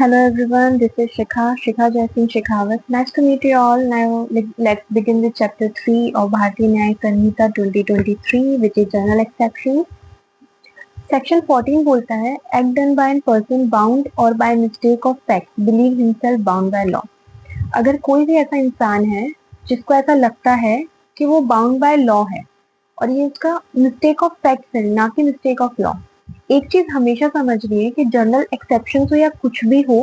Hello everyone, this is Shikha Jaising Shekhawat. Nice to meet you all. Now let's begin with chapter 3 of Bharatiya Nyaya Sanhita 2023, which is Journal Exceptions. Section 14 बोलता है act done by a person bound or by mistake of fact believe himself bound by law. अगर कोई भी ऐसा इंसान है जिसको ऐसा लगता है कि वो बाउंड बाय लॉ है और ये उसका मिस्टेक ऑफ फैक्ट है, ना कि मिस्टेक ऑफ लॉ. एक चीज हमेशा समझनी है कि जर्नल एक्सेप्शन हो या कुछ भी हो,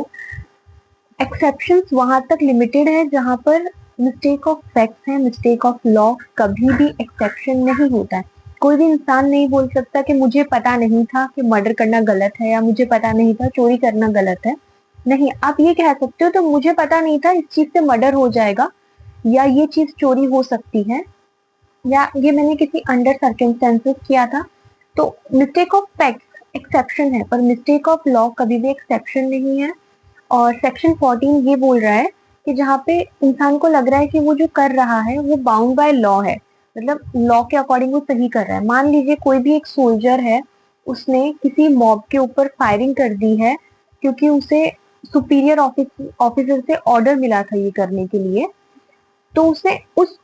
एक्सेप्शंस वहां तक लिमिटेड है जहां पर मिस्टेक ऑफ फैक्ट्स है. मिस्टेक ऑफ लॉ कभी भी एक्सेप्शन नहीं होता है. कोई भी इंसान नहीं बोल सकता कि मुझे पता नहीं था कि मर्डर करना गलत है या मुझे पता नहीं था चोरी करना गलत है. नहीं, आप ये कह सकते हो तो मुझे पता नहीं था इस चीज से मर्डर हो जाएगा या ये चीज चोरी हो सकती है या ये मैंने किसी अंडर सर्कमस्टेंसेस किया था. तो मिस्टेक ऑफ फैक्ट्स एक्सेप्शन है, पर मिस्टेक ऑफ लॉ कभी भी एक्सेप्शन नहीं है. और सेक्शन 14 ये बोल रहा है कि जहाँ पे इंसान को लग रहा है कि वो जो कर रहा है वो बाउंड बाय लॉ है, मतलब लॉ के अकॉर्डिंग वो सही कर रहा है. मान लीजिए कोई भी एक सोल्जर है, उसने किसी मॉब के ऊपर फायरिंग कर दी है क्योंकि उसे सुपीरियर ऑफिसर से ऑर्डर मिला था ये करने के लिए. तो उसने उस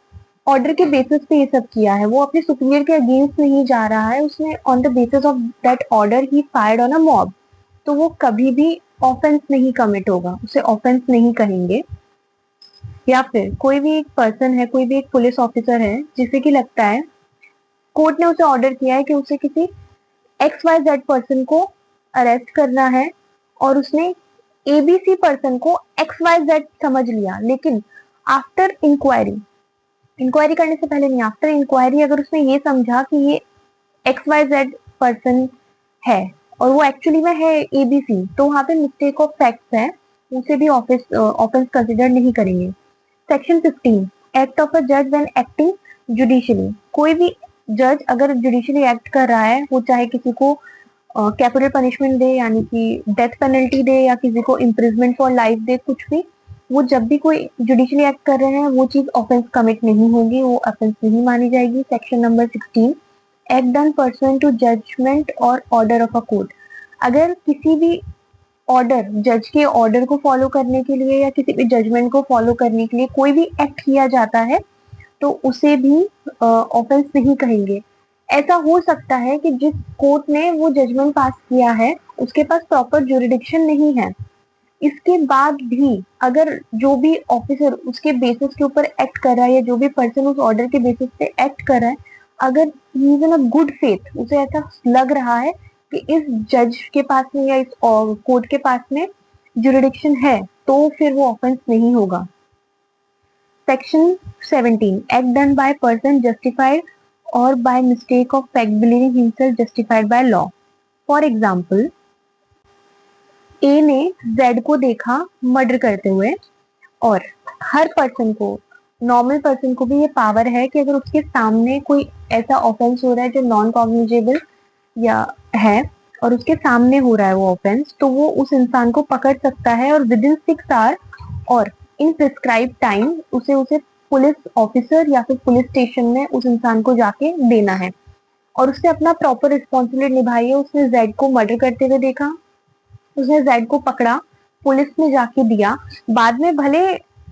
ऑर्डर के बेसिस पे ये सब किया है, वो अपने सुपीरियर के अगेंस्ट नहीं जा रहा है, उसने on the basis of that order he fired on a mob. तो वो कभी भी ऑफेंस नहीं कमिट होगा, उसे ऑफेंस नहीं कहेंगे. या फिर कोई भी एक पर्सन है, कोई भी एक पुलिस ऑफिसर है जिसे कि लगता है कोर्ट ने उसे ऑर्डर किया है कि उसे किसी XYZ पर्सन को अरेस्ट करना है और उसने ABC पर्सन को XYZ समझ लिया, लेकिन आफ्टर इंक्वायरी करने से पहले नहीं, आफ्टर इंक्वायरी अगर उसने ये समझा कि ये XYZ पर्सन है और वो एक्चुअली में है ABC, तो वहां पे मिस्टेक ऑफ फैक्ट्स है, उसे भी ऑफेंस कंसिडर नहीं करेंगे. सेक्शन 15 एक्ट ऑफ अ जज व्हेन एक्टिंग जुडिशियली. कोई भी जज अगर जुडिशियली एक्ट कर रहा है, वो चाहे किसी को कैपिटल पनिशमेंट दे यानी कि डेथ पेनल्टी दे या किसी को इम्प्रिजमेंट फॉर लाइफ दे, कुछ भी, वो जब भी कोई जुडिशियली एक्ट कर रहे हैं वो चीज ऑफेंस कमिट नहीं होगी, वो ऑफेंस नहीं मानी जाएगी. Section number 16 act done pursuant to judgement और ऑर्डर ऑफ अ कोर्ट. अगर किसी भी ऑर्डर, जज के ऑर्डर को फॉलो करने के लिए या किसी भी जजमेंट को फॉलो करने के लिए कोई भी एक्ट किया जाता है तो उसे भी ऑफेंस नहीं कहेंगे. ऐसा हो सकता है कि जिस कोर्ट ने वो जजमेंट पास किया है उसके पास प्रॉपर ज्यूरिडिक्शन नहीं है, इसके बाद भी अगर जो भी ऑफिसर उसके बेसिस के ऊपर एक्ट कर रहा है या जो भी पर्सन उस ऑर्डर के बेसिस पे एक्ट कर रहा है, अगर he is in a good faith, उसे ऐसा लग रहा है कि इस जज के पास में या इस कोर्ट के पास में ज्यूरिडिक्शन है, तो फिर वो ऑफेंस नहीं होगा. Section 17 act done by person justified और by mistake of fact believing himself justified by law. For example, A ने जेड को देखा मर्डर करते हुए और हर पर्सन को, नॉर्मल पर्सन को भी ये पावर है कि अगर उसके सामने कोई ऐसा ऑफेंस हो रहा है जो नॉन कॉग्निजेबल या है और उसके सामने हो रहा है वो ऑफेंस, तो वो उस इंसान को पकड़ सकता है और विद इन 6 आवर और इन प्रिस्क्राइब टाइम उसे पुलिस ऑफिसर या फिर पुलिस स्टेशन में उस इंसान को जाके देना है. और उसने अपना प्रॉपर रिस्पॉन्सिबिलिटी निभाई है. उसने जेड को मर्डर करते हुए देखा, उसने जेड को पकड़ा, पुलिस में जाके दिया. बाद में भले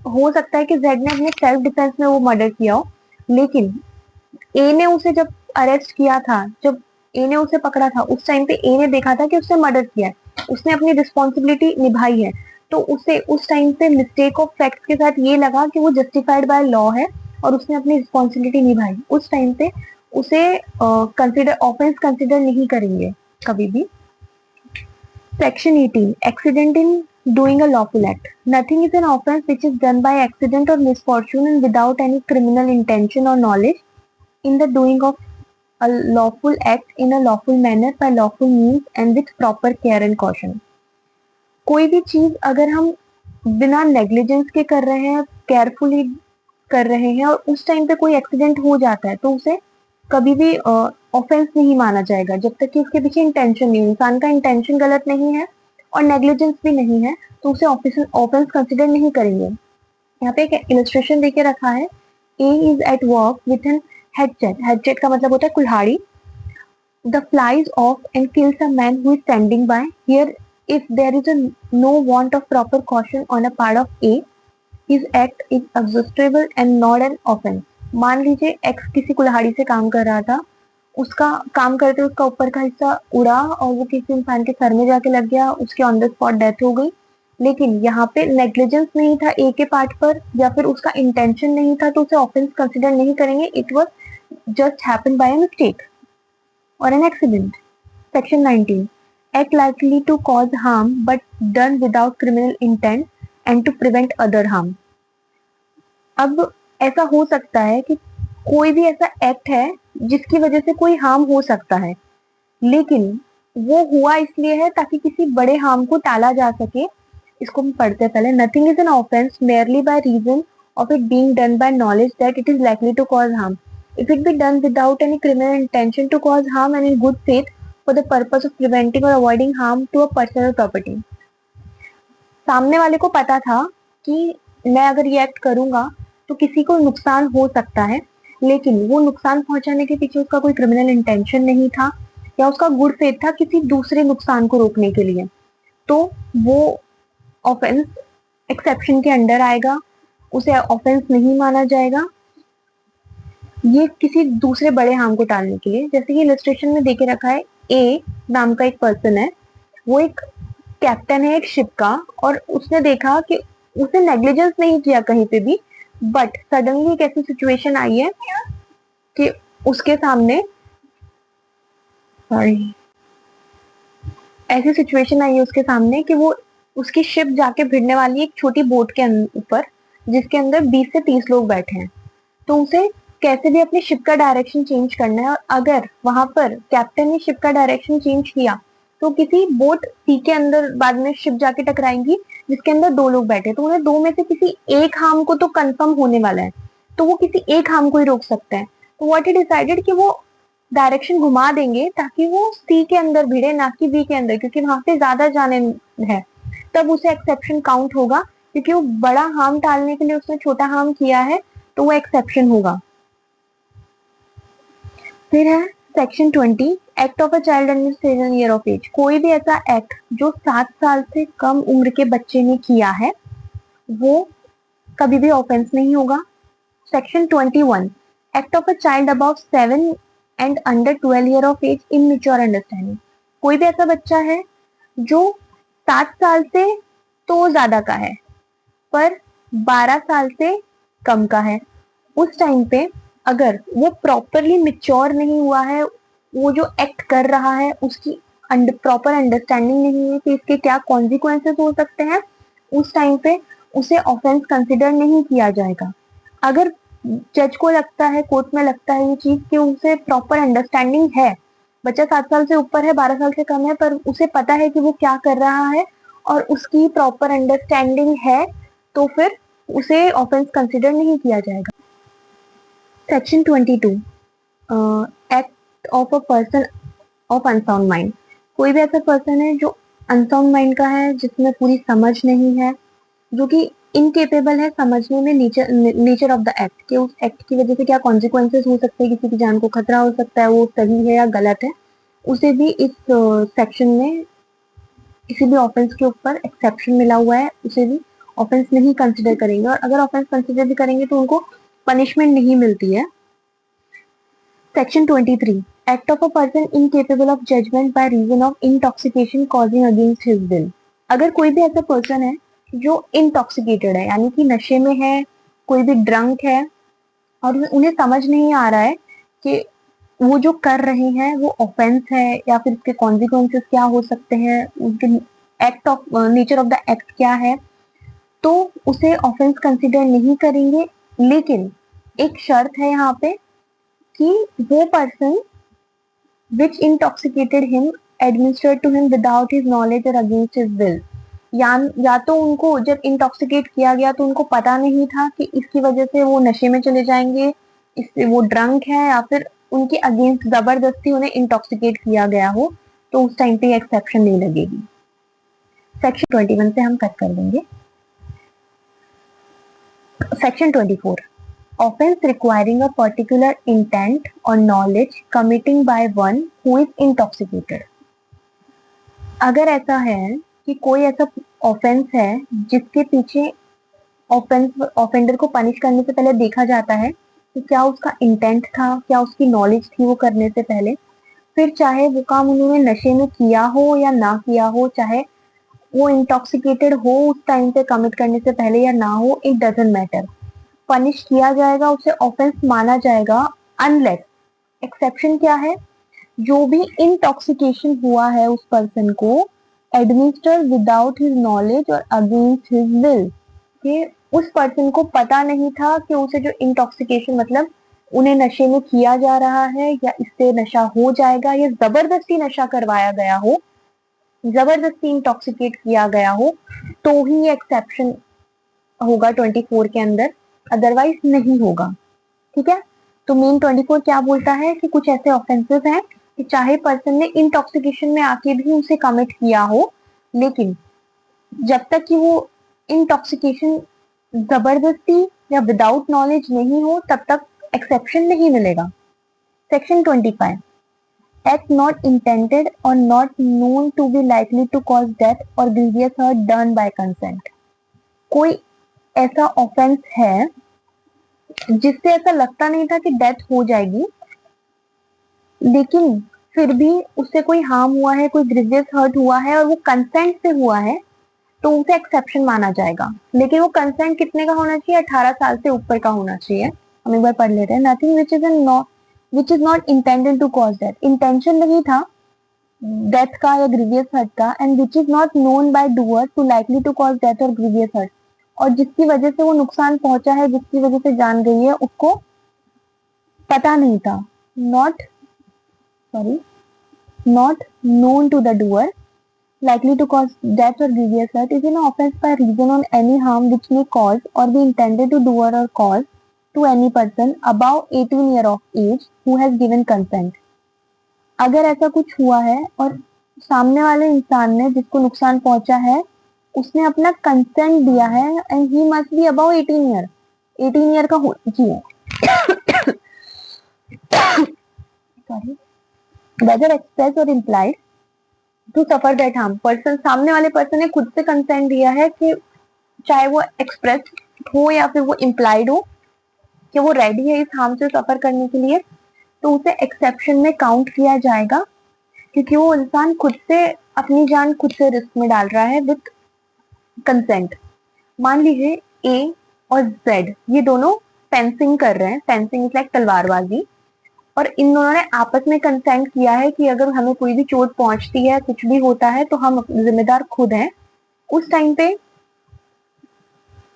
हो सकता है कि जेड ने अपने सेल्फ डिफेंस में वो मर्डर किया हो, लेकिन ए ने उसे जब अरेस्ट किया था, जब ए ने उसे पकड़ा था, उस टाइम पे ए ने देखा था कि उसने मर्डर किया है, उसने अपनी रिस्पॉन्सिबिलिटी निभाई है, तो उसे उस टाइम पे मिस्टेक ऑफ फैक्ट के साथ ये लगा कि वो जस्टिफाइड बाय लॉ है और उसने अपनी रिस्पॉन्सिबिलिटी निभाई. उस टाइम पे उसे कंसिडर ऑफेंस कंसिडर नहीं करेंगे कभी भी. Section 18 accident in doing a lawful act. Nothing is an offense which is done by accident or misfortune and without any criminal intention or knowledge in the doing of a lawful act in a lawful manner by lawful means and with proper care and caution. कोई भी चीज अगर हम बिना negligence के कर रहे हैं, केयरफुली कर रहे हैं और उस टाइम पे कोई एक्सीडेंट हो जाता है, तो उसे कभी भी ऑफेंस नहीं माना जाएगा जब तक कि उसके पीछे इंटेंशन नहीं, इंसान का इंटेंशन गलत नहीं है और नेग्लिजेंस भी नहीं है, तो उसे ऑफेंस कंसिडर नहीं करेंगे. यहाँ पे एक इलस्ट्रेशन देके रखा है. A is at work with an hatchet. Hatchet का मतलब होता है कुल्हाड़ी. The flies off and kills a man who is standing by. Here if there is a no want of proper caution on a part of A, his act is executable and not an offense. मान लीजिए X किसी कुल्हाड़ी से काम कर रहा था, उसका काम करते उसका ऊपर का हिस्सा उड़ा और वो किसी इंसान के सर में जाके लग गया, उसकी ऑन द स्पॉट डेथ हो गई। लेकिन यहाँ पे नेग्लिजेंस नहीं था ए के पार्ट पर, या फिर उसका इंटेंशन नहीं था, तो उसे ऑफेंस कंसिडर नहीं करेंगे। It was just happen by mistake और an accident. Section 19, act likely to cause harm but done without criminal intent and to prevent other harm। अब ऐसा हो सकता है कि कोई भी ऐसा एक्ट है जिसकी वजह से कोई हार्म हो सकता है, लेकिन वो हुआ इसलिए है ताकि किसी बड़े हार्म को टाला जा सके। इसको हम पढ़ते पहले। Nothing is an offence merely by reason of it being done by knowledge that it is likely to cause harm if it be done without any criminal intention to cause harm and in good faith for the purpose of preventing or avoiding harm to a person or property। सामने वाले को पता था कि मैं अगर ये act करूंगा तो किसी को नुकसान हो सकता है, लेकिन वो नुकसान पहुंचाने के पीछे उसका कोई क्रिमिनल इंटेंशन नहीं था या उसका गुड फेथ था किसी दूसरे नुकसान को रोकने के लिए, तो वो ऑफेंस एक्सेप्शन के अंडर आएगा, उसे ऑफेंस नहीं माना जाएगा। ये किसी दूसरे बड़े हार्म को टालने के लिए, जैसे कि इलस्ट्रेशन में देके रखा है, ए नाम का एक पर्सन है, वो एक कैप्टन है एक शिप का, और उसने देखा कि उसने नेग्लिजेंस नहीं किया कहीं पे भी, बट सडनली एक ऐसी सिचुएशन आई है कि उसके सामने ऐसी सिचुएशन आई है उसके सामने कि वो उसकी शिप जाके भिड़ने वाली है एक छोटी बोट के ऊपर जिसके अंदर 20 से 30 लोग बैठे हैं। तो उसे कैसे भी अपनी शिप का डायरेक्शन चेंज करना है, और अगर वहां पर कैप्टन ने शिप का डायरेक्शन चेंज किया तो किसी बोट सी के अंदर बाद में शिप जाके टकराएंगी जिसके अंदर 2 लोग बैठे, तो उन्हें 2 में से किसी एक हार्म को तो कंफर्म होने वाला है, तो वो किसी एक हार्म को ही रोक सकते हैं। तो व्हाट ही डिसाइडेड कि वो डायरेक्शन घुमा देंगे ताकि वो सी के अंदर भिड़े, ना कि बी के अंदर, क्योंकि वहां पे ज्यादा जाने है, तब उसे एक्सेप्शन काउंट होगा, क्योंकि वो बड़ा हार्म टालने के लिए उसने छोटा हार्म किया है, तो वो एक्सेप्शन होगा। फिर है section 20, act of a child under 7 year of age. कोई भी ऐसा एक्ट जो 7 साल से कम उम्र के बच्चे ने किया है वो कभी भी ऑफेंस नहीं होगा। Section 21, act of a child about 7 and under 12 year of age immature understanding. कोई भी ऐसा बच्चा है जो 7 साल से तो ज्यादा का है पर 12 साल से कम का है, उस टाइम पे अगर वो प्रॉपरली मिच्योर नहीं हुआ है, वो जो एक्ट कर रहा है उसकी प्रॉपर अंडरस्टैंडिंग नहीं है कि इसके क्या कॉन्सिक्वेंसेस हो सकते हैं, उस टाइम पे उसे ऑफेंस कंसिडर नहीं किया जाएगा। अगर जज को लगता है, कोर्ट में लगता है ये चीज कि उसे प्रॉपर अंडरस्टैंडिंग है, बच्चा 7 साल से ऊपर है 12 साल से कम है, पर उसे पता है कि वो क्या कर रहा है और उसकी प्रॉपर अंडरस्टैंडिंग है, तो फिर उसे ऑफेंस कंसिडर नहीं किया जाएगा। Section 22, act of a person of unsound mind. कोई भी ऐसा पर्सन है जो अनसाउंड माइंड का है, जिसमें पूरी समझ नहीं है, जो कि इनकेपेबल है समझने में नेचर ऑफ द एक्ट, कि उस एक्ट की वजह से क्या कॉन्सिक्वेंसेस हो सकते हैं, किसी की जान को खतरा हो सकता है, वो सही है या गलत है, उसे भी इस सेक्शन में किसी भी ऑफेंस के ऊपर एक्सेप्शन मिला हुआ है, उसे भी ऑफेंस नहीं कंसिडर करेंगे, और अगर ऑफेंस कंसिडर भी करेंगे तो उनको पनिशमेंट नहीं मिलती है। Section 23, act of a person incapable of judgement by reason of intoxication causing against his will. अगर कोई भी ऐसा पर्सन है जो इंटॉक्सिकेटेड है, यानी कि नशे में है, कोई भी ड्रंक है और उन्हें समझ नहीं आ रहा है कि वो जो कर रहे हैं वो ऑफेंस है या फिर उसके कॉन्सिक्वेंसेस क्या हो सकते हैं, उनके act of nature of the act क्या है, तो उसे ऑफेंस कंसिडर नहीं करेंगे। लेकिन एक शर्त है यहाँ पे कि वो person which intoxicated him administrate to him without his knowledge और अगेंस्ट हिज विल, या तो उनको जब इंटॉक्सिकेट किया गया तो उनको पता नहीं था कि इसकी वजह से वो नशे में चले जाएंगे, इससे वो ड्रंक है, या फिर उनके अगेंस्ट जबरदस्ती उन्हें इंटॉक्सिकेट किया गया हो, तो उस टाइम पे एक्सेप्शन नहीं लगेगी। सेक्शन 21 से हम कट कर देंगे। Section 24, offense requiring a particular intent or knowledge committing by one who is intoxicated। अगर ऐसा है कि कोई ऐसा ऑफेंस है जिसके पीछे ऑफेंडर को पनिश करने से पहले देखा जाता है कि क्या उसका इंटेंट था, क्या उसकी नॉलेज थी वो करने से पहले। फिर चाहे वो काम उन्होंने नशे में किया हो या ना किया हो, चाहे वो इंटॉक्सिकेटेड हो उस टाइम पे कमिट करने से पहले या ना हो, इट डजेंट मैटर, पनिश किया जाएगा, उसे ऑफेंस माना जाएगा। अनलेस, एक्सेप्शन क्या है, जो भी इंटॉक्सिकेशन हुआ है उस पर्सन को एडमिनिस्टर विदाउट हिज नॉलेज और अगेंस्ट हिज विल, कि उस पर्सन को पता नहीं था कि उसे जो इंटॉक्सिकेशन मतलब उन्हें नशे में किया जा रहा है या इससे नशा हो जाएगा या जबरदस्ती नशा करवाया गया हो, जबरदस्ती इंटॉक्सिकेट किया गया हो, तो ही एक्सेप्शन होगा 24 के अंदर, अदरवाइज नहीं होगा। ठीक है, तो मेन 24 क्या बोलता है कि कुछ ऐसे ऑफेंसेस हैं कि चाहे पर्सन ने इंटॉक्सिकेशन में आके भी उसे कमिट किया हो, लेकिन जब तक कि वो इंटॉक्सिकेशन जबरदस्ती या विदाउट नॉलेज नहीं हो तब तक एक्सेप्शन नहीं मिलेगा। Section 25, act not intended or not known to be likely to cause death or grievous hurt done by consent। कोई ऐसा ऑफेंस है जिससे ऐसा लगता नहीं था कि डेथ हो जाएगी, लेकिन फिर भी उससे कोई हार्म हुआ है, कोई ग्रीवियस हर्ट हुआ है और वो कंसेंट से हुआ है, तो उसे एक्सेप्शन माना जाएगा। लेकिन वो कंसेंट कितने का होना चाहिए, 18 साल से ऊपर का होना चाहिए। हम एक बार पढ़ लेते हैं। Nothing which is not intended to cause death, intention नहीं था डेथ का या ग्रीवियस हर्ट का, and which is not known by doer to likely to cause death और ग्रीवियस हर्ट, और जिसकी वजह से वो नुकसान पहुंचा है, जिसकी वजह से जान गई है, उसको पता नहीं था। Not not known to the doer, likely to cause death or grievous hurt, is an offense by reason on any harm which may cause or be intended to doer or cause to any person above 18 year of age who has given consent। अगर ऐसा कुछ हुआ है और सामने वाले इंसान ने जिसको नुकसान पहुंचा है उसने अपना कंसेंट दिया है, and he must be above 18 year, 18 year का होना चाहिए। Sorry, whether expressed or implied to suffer that harm। Person, सामने वाले पर्सन ने खुद से कंसेंट दिया है कि चाहे वो एक्सप्रेस हो या फिर वो इम्प्लाइड हो कि वो रेडी है इस हार्म से सफर करने के लिए, तो उसे एक्सेप्शन में काउंट किया जाएगा, क्योंकि वो इंसान खुद से अपनी जान खुद से रिस्क में डाल रहा है विद कंसेंट। मान लीजिए ए और जेड ये दोनों फेंसिंग कर रहे हैं, फेंसिंग इज लाइक तलवारबाजी, और इन दोनों ने आपस में कंसेंट किया है कि अगर हमें कोई भी चोट पहुंचती है, कुछ भी होता है, तो हम जिम्मेदार खुद हैं। उस टाइम पे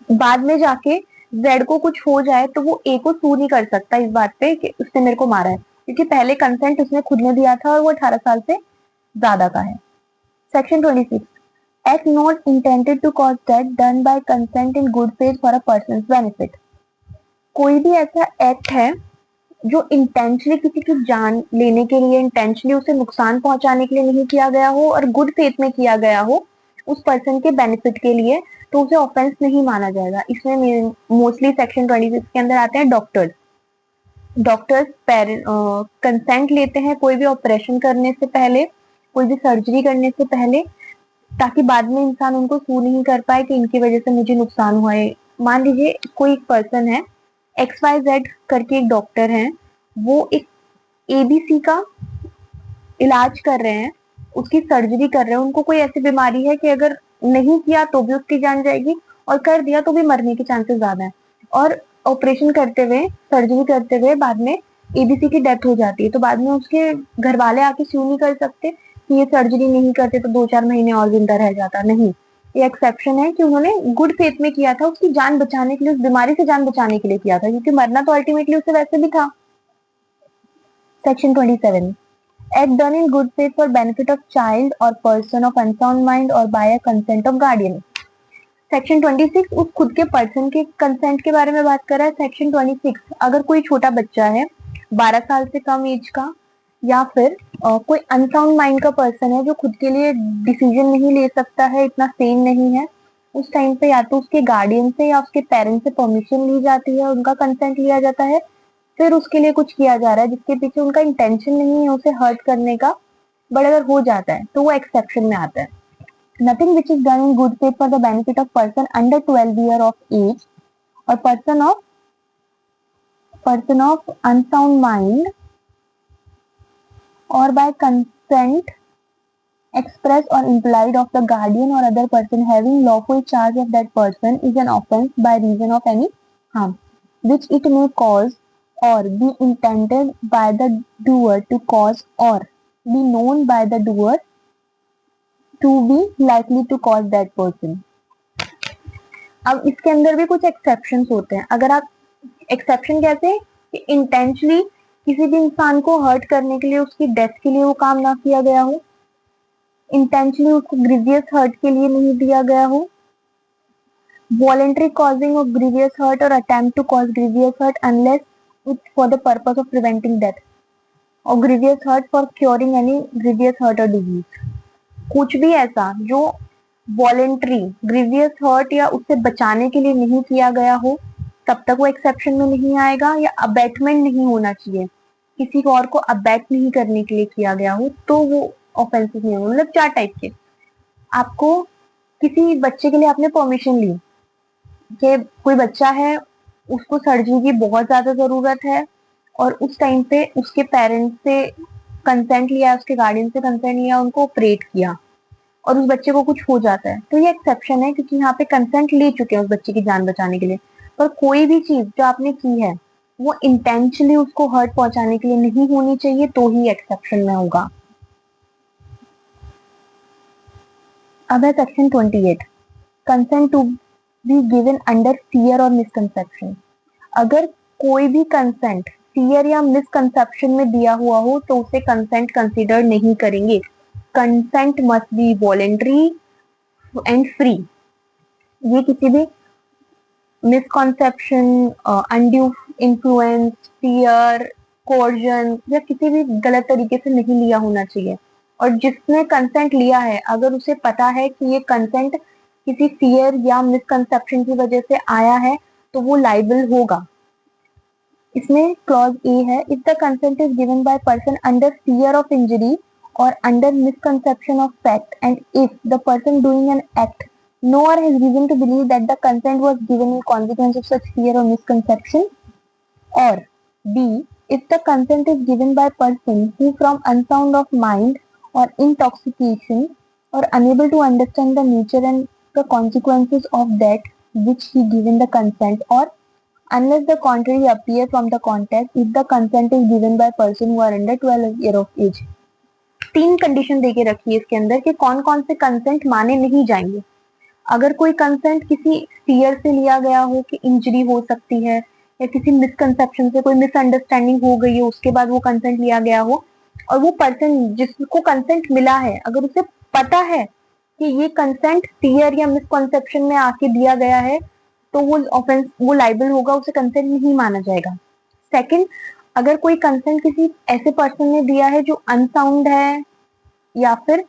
बाद में जाके जेड को कुछ हो जाए तो वो ए को सू नहीं कर सकता इस बात पे कि उसने मेरे को मारा है, क्योंकि पहले कंसेंट उसने खुद ने दिया था और वो 18 साल से ज्यादा का है। Section 26, act not intended to cause death done by consent in good faith for a person's benefit. कोई भी ऐसा एक्ट है जो इंटेंशनली किसी की जान लेने के लिए, इंटेंशनली उसे नुकसान पहुंचाने के लिए नहीं किया गया हो और गुड फेथ में किया गया हो उस पर्सन के बेनिफिट के लिए, तो उसे ऑफेंस नहीं माना जाएगा। इसमें मोस्टली सेक्शन 26 के अंदर आते हैं डॉक्टर्स। डॉक्टर्स कंसेंट लेते हैं कोई भी ऑपरेशन करने से पहले, कोई भी सर्जरी करने से पहले, ताकि बाद में इंसान उनको सू नहीं कर पाए कि इनकी वजह से मुझे नुकसान हुआ है। मान लीजिए कोई एक पर्सन है, XYZ करके एक डॉक्टर हैं, वो एक ABC का इलाज कर रहे हैं, उसकी सर्जरी कर रहे हैं, उनको कोई ऐसी बीमारी है कि अगर नहीं किया तो भी उसकी जान जाएगी और कर दिया तो भी मरने के चांसेस ज्यादा है, और ऑपरेशन करते हुए, सर्जरी करते हुए बाद में ABC की डेथ हो जाती है, तो बाद में उसके घर वाले आके स्यू नहीं कर सकते कि ये सर्जरी नहीं करते तो 2-4 महीने और जिंदा रह जाता। नहीं, ये एक्सेप्शन है कि उन्होंने गुड फेथ में किया था, उसकी जान बचाने के लिए, उस बीमारी से जान बचाने के लिए किया था, क्योंकि मरना तो अल्टीमेटली उसे वैसे भी था। Section 27, act done in good faith for benefit of child or person of unsound mind or by a consent of guardian। Section 26 उस खुद के पर्सन के कंसेंट के बारे में बात कर रहा है। सेक्शन 26, अगर कोई छोटा बच्चा है 12 साल से कम एज का, या फिर कोई अनसाउंड माइंड का पर्सन है जो खुद के लिए डिसीजन नहीं ले सकता है, इतना सेन नहीं है, उस टाइम पे या तो उसके गार्डियन से या उसके पेरेंट्स से परमिशन ली जाती है, उनका कंसेंट लिया जाता है, फिर उसके लिए कुछ किया जा रहा है जिसके पीछे उनका इंटेंशन नहीं है उसे हर्ट करने का, बट अगर हो जाता है तो वो एक्सेप्शन में आता है। nothing which is done in good faith for the benefit of person under 12 year of age or person of unsound mind or by consent express or implied of the guardian or other person having lawful charge of that person is an offence by reason of any harm which it may cause or be intended by the doer to cause or be known by the doer to be likely to cause that person. अब इसके अंदर भी कुछ exceptions होते हैं. अगर आप exception कैसे कि इंटेंशनली किसी भी इंसान को हर्ट करने के लिए, उसकी डेथ के लिए वो काम ना किया गया हो, इंटेंशनली उसको ग्रीवियस हर्ट के लिए नहीं दिया गया हो, voluntary causing of grievous hurt और attempt to cause grievous hurt unless for the purpose of preventing death और grievous hurt for curing any grievous hurt और डिजीज. कुछ भी ऐसा जो वॉलेंटरी ग्रीवियस हर्ट या उससे बचाने के लिए नहीं किया गया हो तब तक वो एक्सेप्शन में नहीं आएगा. या अबेटमेंट नहीं होना चाहिए, किसी और को अबेट नहीं करने के लिए किया गया हो तो वो ऑफेंसेस नहीं होंगे. मतलब 4 टाइप के. आपको किसी बच्चे के लिए आपने परमिशन ली कि कोई बच्चा है, उसको सर्जरी की बहुत ज्यादा जरूरत है और उस टाइम पे उसके पेरेंट्स से कंसेंट लिया, उसके गार्डियन से कंसेंट लिया, उनको ऑपरेट किया और उस बच्चे को कुछ हो जाता है तो ये एक्सेप्शन है क्योंकि यहाँ पे कंसेंट ले चुके हैं उस बच्चे की जान बचाने के लिए. पर कोई भी चीज जो आपने की है वो इंटेंशनली उसको हर्ट पहुंचाने के लिए नहीं होनी चाहिए तो ही एक्सेप्शन में होगा. अब है section 28, consent to be given under fear और मिसकंसेप्शन. अगर कोई भी कंसेंट फियर या मिसकंसेप्शन में दिया हुआ हो तो उसे कंसेंट कंसीडर नहीं करेंगे. Consent must be voluntary and free. ये किसी भी misconception, undue influence, fear, coercion या किसी भी गलत तरीके से नहीं लिया होना चाहिए. और जिसने कंसेंट लिया है अगर उसे पता है कि ये कंसेंट किसी फियर या मिसकंसेप्शन की वजह से आया है तो वो लाइबल होगा. इसमें क्लॉज ए है, if the consent is given by person under fear of injury or under misconception of fact and if the person doing an act nor has reason to believe that the consent was given in consequence of such fear or misconception, or B, if the consent is given by person who from unsound of mind or intoxication or unable to understand the nature and the consequences of that which he given the consent, or unless the contrary appear from the context if the consent is given by person who are under 12 year of age. 3 condition देके रखी है इसके अंदर कि कौन कौन से consent माने नहीं जाएंगे. अगर कोई कंसेंट किसी फियर से लिया गया हो कि इंजरी हो सकती है या किसी मिसकंसेप्शन से कोई मिसअंडरस्टैंडिंग हो गई हो उसके बाद वो कंसेंट लिया गया हो और वो पर्सन जिसको कंसेंट मिला है अगर उसे पता है कि ये कंसेंट फियर या मिसकंसेप्शन में आके दिया गया है तो वो ऑफेंस, वो लाइबल होगा, उसे कंसेंट नहीं माना जाएगा. सेकंड, अगर कोई कंसेंट किसी ऐसे पर्सन ने दिया है जो अनसाउंड है या फिर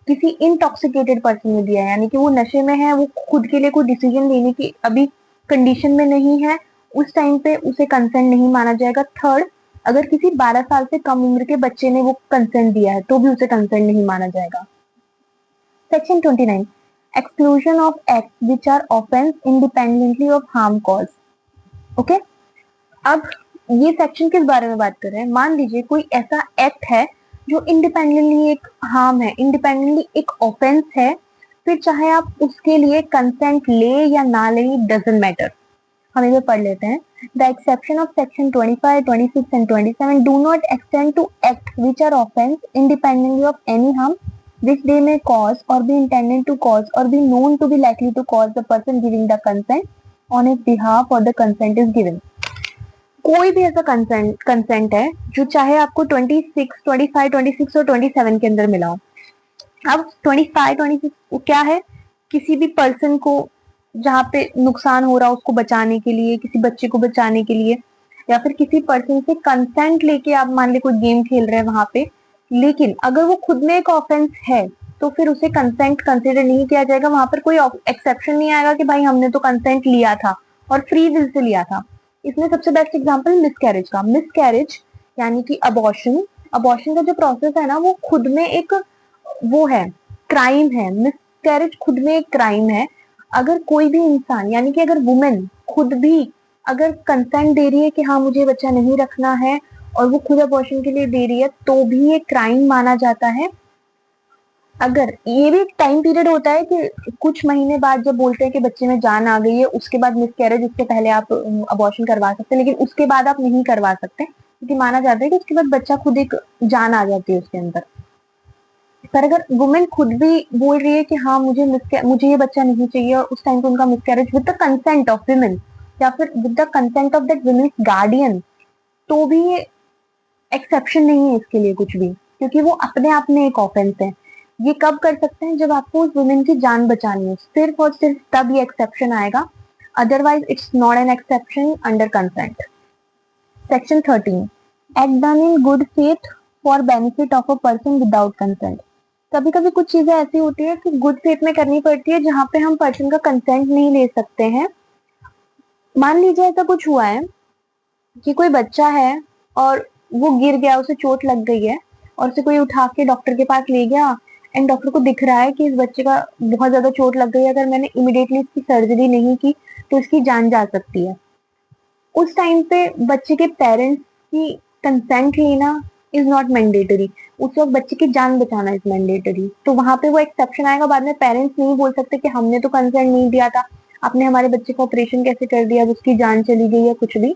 किसी इंटॉक्सिकेटेड पर्सन ने दिया है यानी कि वो नशे में है, वो खुद के लिए कोई डिसीजन लेने की अभी कंडीशन में नहीं है, उस टाइम पे उसे कंसेंट नहीं माना जाएगा. थर्ड, अगर किसी 12 साल से कम उम्र के बच्चे ने वो कंसेंट दिया है तो भी उसे कंसेंट नहीं माना जाएगा. Section 29, exclusion of act which are offence independently of harm cause. Okay, अब ये सेक्शन किस बारे में बात कर रहे हैं. मान लीजिए कोई ऐसा एक्ट है जो इंडिपेंडेंटली एक हार्म है, इंडिपेंडेंटली एक ऑफेंस है, फिर चाहे आप उसके लिए कंसेंट ले या ना ले, डजंट मैटर. हम इसे पढ़ लेते हैं. The exception of section 25, 26 and 27 do not extend to act which are offence independently of any harm which they may cause or be intended to cause or be known to be likely to cause the person giving the consent on his behalf or the consent is given. कोई भी ऐसा consent है जो चाहे आपको 26, 25, 26 और 27 के अंदर मिला हो. अब 25, 26 क्या है, किसी भी पर्सन को जहाँ पे नुकसान हो रहा है उसको बचाने के लिए, किसी बच्चे को बचाने के लिए, या फिर किसी पर्सन से कंसेंट लेके आप मान ले कोई गेम खेल रहे हैं वहां पे, लेकिन अगर वो खुद में एक ऑफेंस है तो फिर उसे कंसेंट कंसिडर नहीं किया जाएगा. वहां पर कोई एक्सेप्शन नहीं आएगा कि भाई हमने तो कंसेंट लिया था और फ्री विल से लिया था. इसमें सबसे बेस्ट एग्जांपल मिसकैरेज का. मिसकैरेज यानी कि अबॉर्शन का जो प्रोसेस है ना वो खुद में एक वो है, क्राइम है. मिसकैरेज खुद में एक क्राइम है। अगर कोई भी इंसान, यानी कि अगर वुमेन खुद भी अगर कंसेंट दे रही है कि हाँ मुझे बच्चा नहीं रखना है और वो खुद अबॉर्शन के लिए दे रही है, तो भी ये क्राइम माना जाता है। अगर ये भी एक टाइम पीरियड होता है कि कुछ महीने बाद जब बोलते हैं कि बच्चे में जान आ गई है, उसके बाद मिसकैरेज, उससे पहले आप अबॉर्शन करवा सकते हैं, लेकिन उसके बाद आप नहीं करवा सकते क्योंकि माना जाता है कि उसके बाद बच्चा खुद एक जान आ जाती है उसके अंदर। पर अगर वुमेन खुद भी बोल रही है कि हाँ मुझे ये बच्चा नहीं चाहिए और उस टाइम पे उनका miscarriage with the consent of women या फिर with the consent of that women's guardian, तो भी ये एक्सेप्शन नहीं है इसके लिए कुछ भी, क्योंकि वो अपने आप में एक ऑफेंस है। ये कब कर सकते हैं? जब आपको उस वुमेन की जान बचानी है, सिर्फ और सिर्फ तब ये एक्सेप्शन आएगा, otherwise it's not an exception under consent. Section 13, act done in good faith for benefit of a person without consent. कभी कभी कुछ चीजें ऐसी होती है कि गुड फेथ में करनी पड़ती है जहाँ पे हम पर्सन का कंसेंट नहीं ले सकते हैं। मान लीजिए ऐसा कुछ हुआ है कि कोई बच्चा है और वो गिर गया, उसे चोट लग गई है और उसे कोई उठा के डॉक्टर के पास ले गया एंड डॉक्टर को दिख रहा है कि इस बच्चे का बहुत ज्यादा चोट लग गई है, अगर मैंने इमिडिएटली इसकी सर्जरी नहीं की तो इसकी जान जा सकती है। उस टाइम पे बच्चे के पेरेंट्स की कंसेंट लेना इज नॉट मैंडेटरी, उस वक्त बच्चे की जान बचाना इज मैंडेटरी। तो वहां पे वो एक्सेप्शन आएगा, बाद में पेरेंट्स नहीं बोल सकते कि हमने तो कंसेंट नहीं दिया था, आपने हमारे बच्चे का ऑपरेशन कैसे कर दिया, अब उसकी जान चली गई या कुछ भी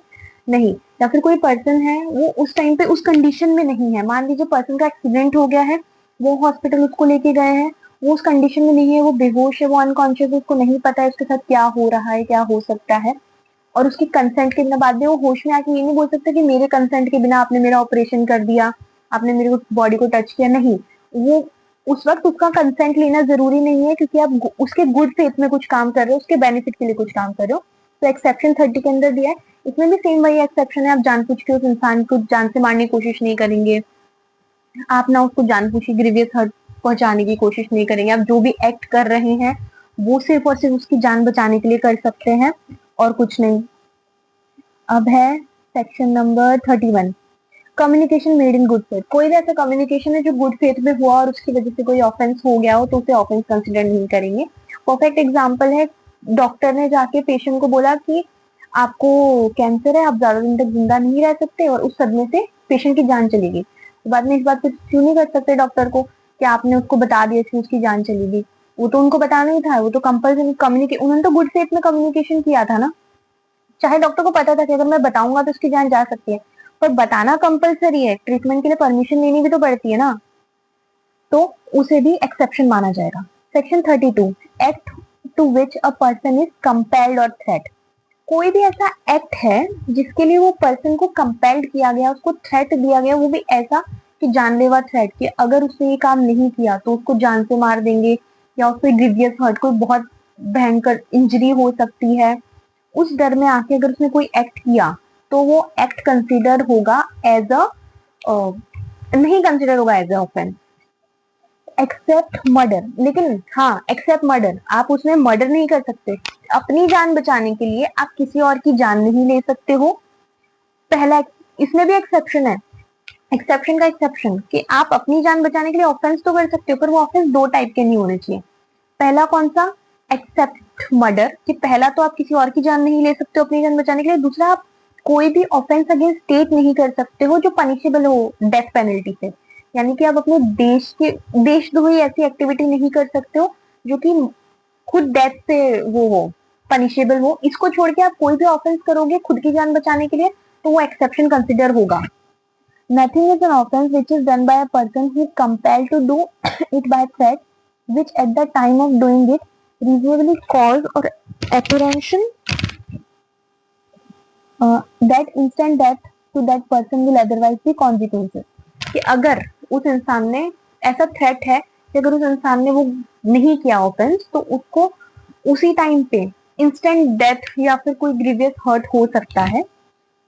नहीं। या फिर कोई पर्सन है वो उस टाइम पे उस कंडीशन में नहीं है, मान लीजिए पर्सन का एक्सीडेंट हो गया है, वो हॉस्पिटल उसको लेके गए हैं, वो उस कंडीशन में नहीं है, वो बेहोश है, वो अनकॉन्शियस है, उसको नहीं पता है उसके साथ क्या हो रहा है, क्या हो सकता है, और उसकी कंसेंट के बिना बाद में वो होश में आके ये नहीं बोल सकते कि मेरे कंसेंट के बिना आपने मेरा ऑपरेशन कर दिया, आपने मेरे बॉडी को टच किया। नहीं, वो उस वक्त उसका कंसेंट लेना जरूरी नहीं है, क्योंकि आप उसके गुड फेथ में कुछ काम कर रहे हो, उसके बेनिफिट के लिए कुछ काम कर रहे हो। तो एक्सेप्शन 30 के अंदर दिया है, इसमें भी सेम वही एक्सेप्शन है, आप जानबूझ के उस इंसान को जान से मारने की कोशिश नहीं करेंगे, आप ना उसको जानबूझ के ग्रीवियस हर्ट पहुंचाने की कोशिश नहीं करेंगे, आप जो भी एक्ट कर रहे हैं वो सिर्फ और सिर्फ उसकी जान बचाने के लिए कर सकते हैं और कुछ नहीं। अब है section number 31, communication made in good faith. कोई भी ऐसा कम्युनिकेशन है जो गुड फेथ में हुआ और उसकी वजह से कोई ऑफेंस हो गया हो तो उसे ऑफेंस कंसिडर नहीं करेंगे। परफेक्ट एग्जांपल है, डॉक्टर ने जाके पेशेंट को बोला कि आपको कैंसर है, आप ज्यादा दिन तक जिंदा नहीं रह सकते, और उस सदमे से पेशेंट की जान चली गई। तो बाद में इस बात को क्यों नहीं कर सकते डॉक्टर को कि आपने उसको बता दिया कि उसकी जान चली गई? वो तो उनको बताना ही था, वो तो कंपल्सरी कम्युनिकेट, उन्होंने तो गुड फेथ में कम्युनिकेशन किया था ना। चाहे डॉक्टर को पता था कि अगर मैं बताऊंगा तो उसकी जान जा सकती है, पर बताना कंपलसरी है, ट्रीटमेंट के लिए परमिशन लेनी भी तो पड़ती है ना, तो उसे भी एक्सेप्शन माना जाएगा। Section 32, act to which a person is compelled और थ्रेट। कोई भी ऐसा एक्ट है जिसके लिए वो पर्सन को कंपेल्ड किया गया, उसको थ्रेट दिया गया, वो भी ऐसा कि जानलेवा थ्रेट, कि अगर उसने ये काम नहीं किया तो उसको जान से मार देंगे या उसको ग्रीवियस हर्ट, कोई बहुत भयंकर इंजरी हो सकती है, उस डर में आके अगर उसने कोई एक्ट किया तो वो एक्ट कंसीडर होगा एज अ नहीं कंसीडर होगा as a offence, except murder. लेकिन हाँ, एक्सेप्ट मर्डर, आप उसमें मर्डर नहीं कर सकते, अपनी जान बचाने के लिए आप किसी और की जान नहीं ले सकते हो। पहला, इसमें भी एक्सेप्शन है, एक्सेप्शन का एक्सेप्शन कि आप अपनी जान बचाने के लिए ऑफेंस तो कर सकते हो, पर वो ऑफेंस दो टाइप के नहीं होने चाहिए। पहला कौन सा? एक्सेप्ट मर्डर, कि पहला तो आप किसी और की जान नहीं ले सकते हो अपनी जान बचाने के लिए, दूसरा आप कोई भी ऑफेंस अगेंस्ट स्टेट नहीं कर सकते हो जो पनिशेबल हो डेथ पेनल्टी से, यानी कि आप अपने देशद्रोही ऐसी एक्टिविटी नहीं कर सकते हो जो कि खुद डेथ से वो हो, पनिशेबल हो। इसको छोड़ के आप कोई भी ऑफेंस करोगे खुद की जान बचाने के लिए तो वो एक्सेप्शन कंसिडर होगा। Nothing is an offense which is done by a person who is compelled to do it by threat, which at the time of doing it reasonably cause or apprehension that instant death to that person will otherwise be consequences। कि अगर उस इंसान ने, ऐसा threat है कि अगर उस इंसान ने वो नहीं किया ऑफेंस तो उसको उसी टाइम पे इंस्टेंट डेथ या फिर कोई ग्रीवियस हर्ट हो सकता है,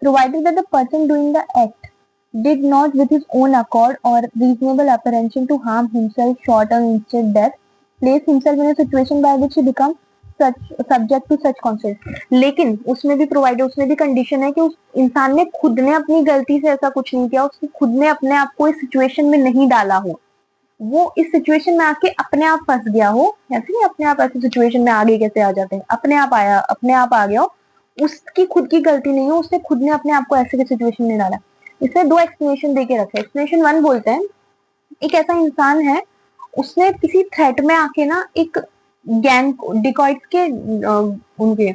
provided that the person doing the act did not with his own accord or reasonable apprehension to harm himself short of instant death place himself in a situation by which he becomes such subject to such consequences। लेकिन उसमें भी provide, उसमें भी condition है कि उस इंसान ने खुद ने अपनी गलती से ऐसा कुछ नहीं किया, उसने खुद ने अपने आप को इस सिचुएशन में नहीं डाला हो, वो इस सिचुएशन में आके अपने आप फंस गया हो, या फिर अपने आप ऐसी सिचुएशन में आगे कैसे आ जाते हैं, अपने आप आया, अपने आप आ गया हो, उसकी खुद की गलती नहीं हो, उसने खुद ने अपने आप को ऐसे सिचुएशन में डाला। इसमें दो एक्सप्लेनेशन देके रखे। एक्सप्लेनेशन वन बोलते हैं एक ऐसा इंसान है, उसने किसी थ्रेट में आके ना एक गैंग डिकॉइट्स के उनके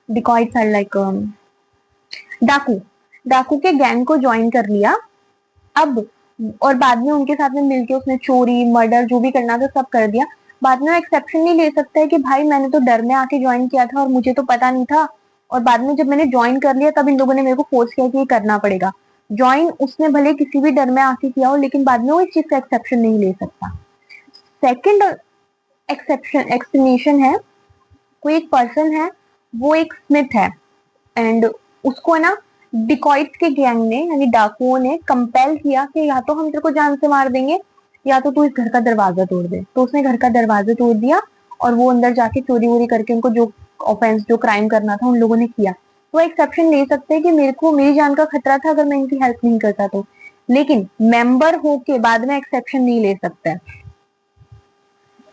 डिकॉइट्स आर लाइक डाकू डाकू के गैंग को ज्वाइन कर लिया। अब और बाद में उनके साथ में मिलके उसने चोरी मर्डर जो भी करना था सब कर दिया। बाद में एक्सेप्शन नहीं ले सकता है कि भाई मैंने तो डर में आके ज्वाइन किया था और मुझे तो पता नहीं था, और बाद में जब मैंने ज्वाइन कर लिया तब इन लोगों ने मेरे को फोर्स किया कि ये करना पड़ेगा। ज्वाइन उसने भले किसी भी डर में आके किया हो, लेकिन बाद में वो इस चीज का एक्सेप्शन नहीं ले सकता। सेकेंड एक्सेप्शन एक्सप्लेनेशन है, कोई एक पर्सन है, वो एक स्मिथ है, एंड उसको ना डिकॉइट्स के गैंग ने यानी डाकुओं ने कंपेल किया कि या तो हम तेरे को जान से मार देंगे या तो तू इस घर का दरवाजा तोड़ दे। तो उसने घर का दरवाजा तोड़ दिया और वो अंदर जाके चोरी वोरी करके उनको जो ऑफेंस जो क्राइम करना था उन लोगों ने किया। तो एक्सेप्शन ले सकते हैं कि मेरे को मेरी जान का खतरा था अगर मैं इनकी हेल्प नहीं करता तो, लेकिन मेंबर होके बाद में एक्सेप्शन नहीं ले सकते।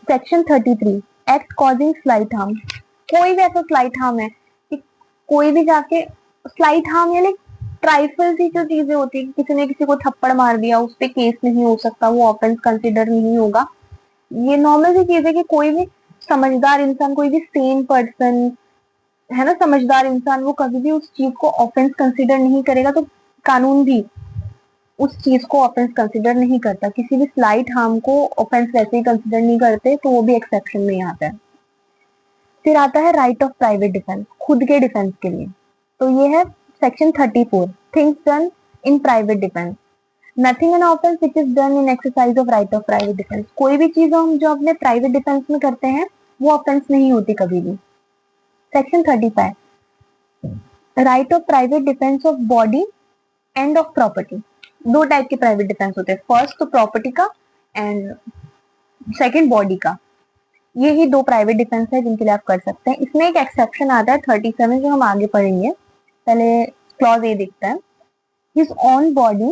Section 33 act causing slight harm. कोई भी ऐसा स्लाइट हार्म है कि कोई भी जाके स्लाइट हार्म यानी ट्राइफल सी जो चीजें होती है, किसी ने किसी को थप्पड़ मार दिया उस पर केस नहीं हो सकता, वो ऑफेंस कंसिडर नहीं होगा। ये नॉर्मल सी चीज है कि कोई भी समझदार इंसान, कोई भी सेम पर्सन है ना, समझदार इंसान, वो कभी भी उस चीज को ऑफेंस कंसिडर नहीं करेगा। तो कानून भी उस चीज को ऑफेंस कंसिडर नहीं करता, किसी भी स्लाइट हार्म को ऑफेंस वैसे ही कंसिडर नहीं करते, तो वो भी एक्सेप्शन में आता है। फिर आता है राइट ऑफ प्राइवेट डिफेंस, खुद के डिफेंस के लिए। तो ये है section 34 things done in private defence. Nothing an offence which is done in exercise of right of private defence. कोई भी चीज हम जो अपने प्राइवेट डिफेंस में करते हैं वो ऑफेंस नहीं होती कभी भी। Section 35 right of private defence of body end of property. दो टाइप के प्राइवेट डिफेंस होते हैं, फर्स्ट तो प्रॉपर्टी का एंड सेकंड बॉडी का। ये ही दो प्राइवेट डिफेंस है जिनके लिए आप कर सकते हैं। इसमें एक एक्सेप्शन आता है 37 जो हम आगे पढ़ेंगे। पहले क्लॉज ए दिखता है, his own body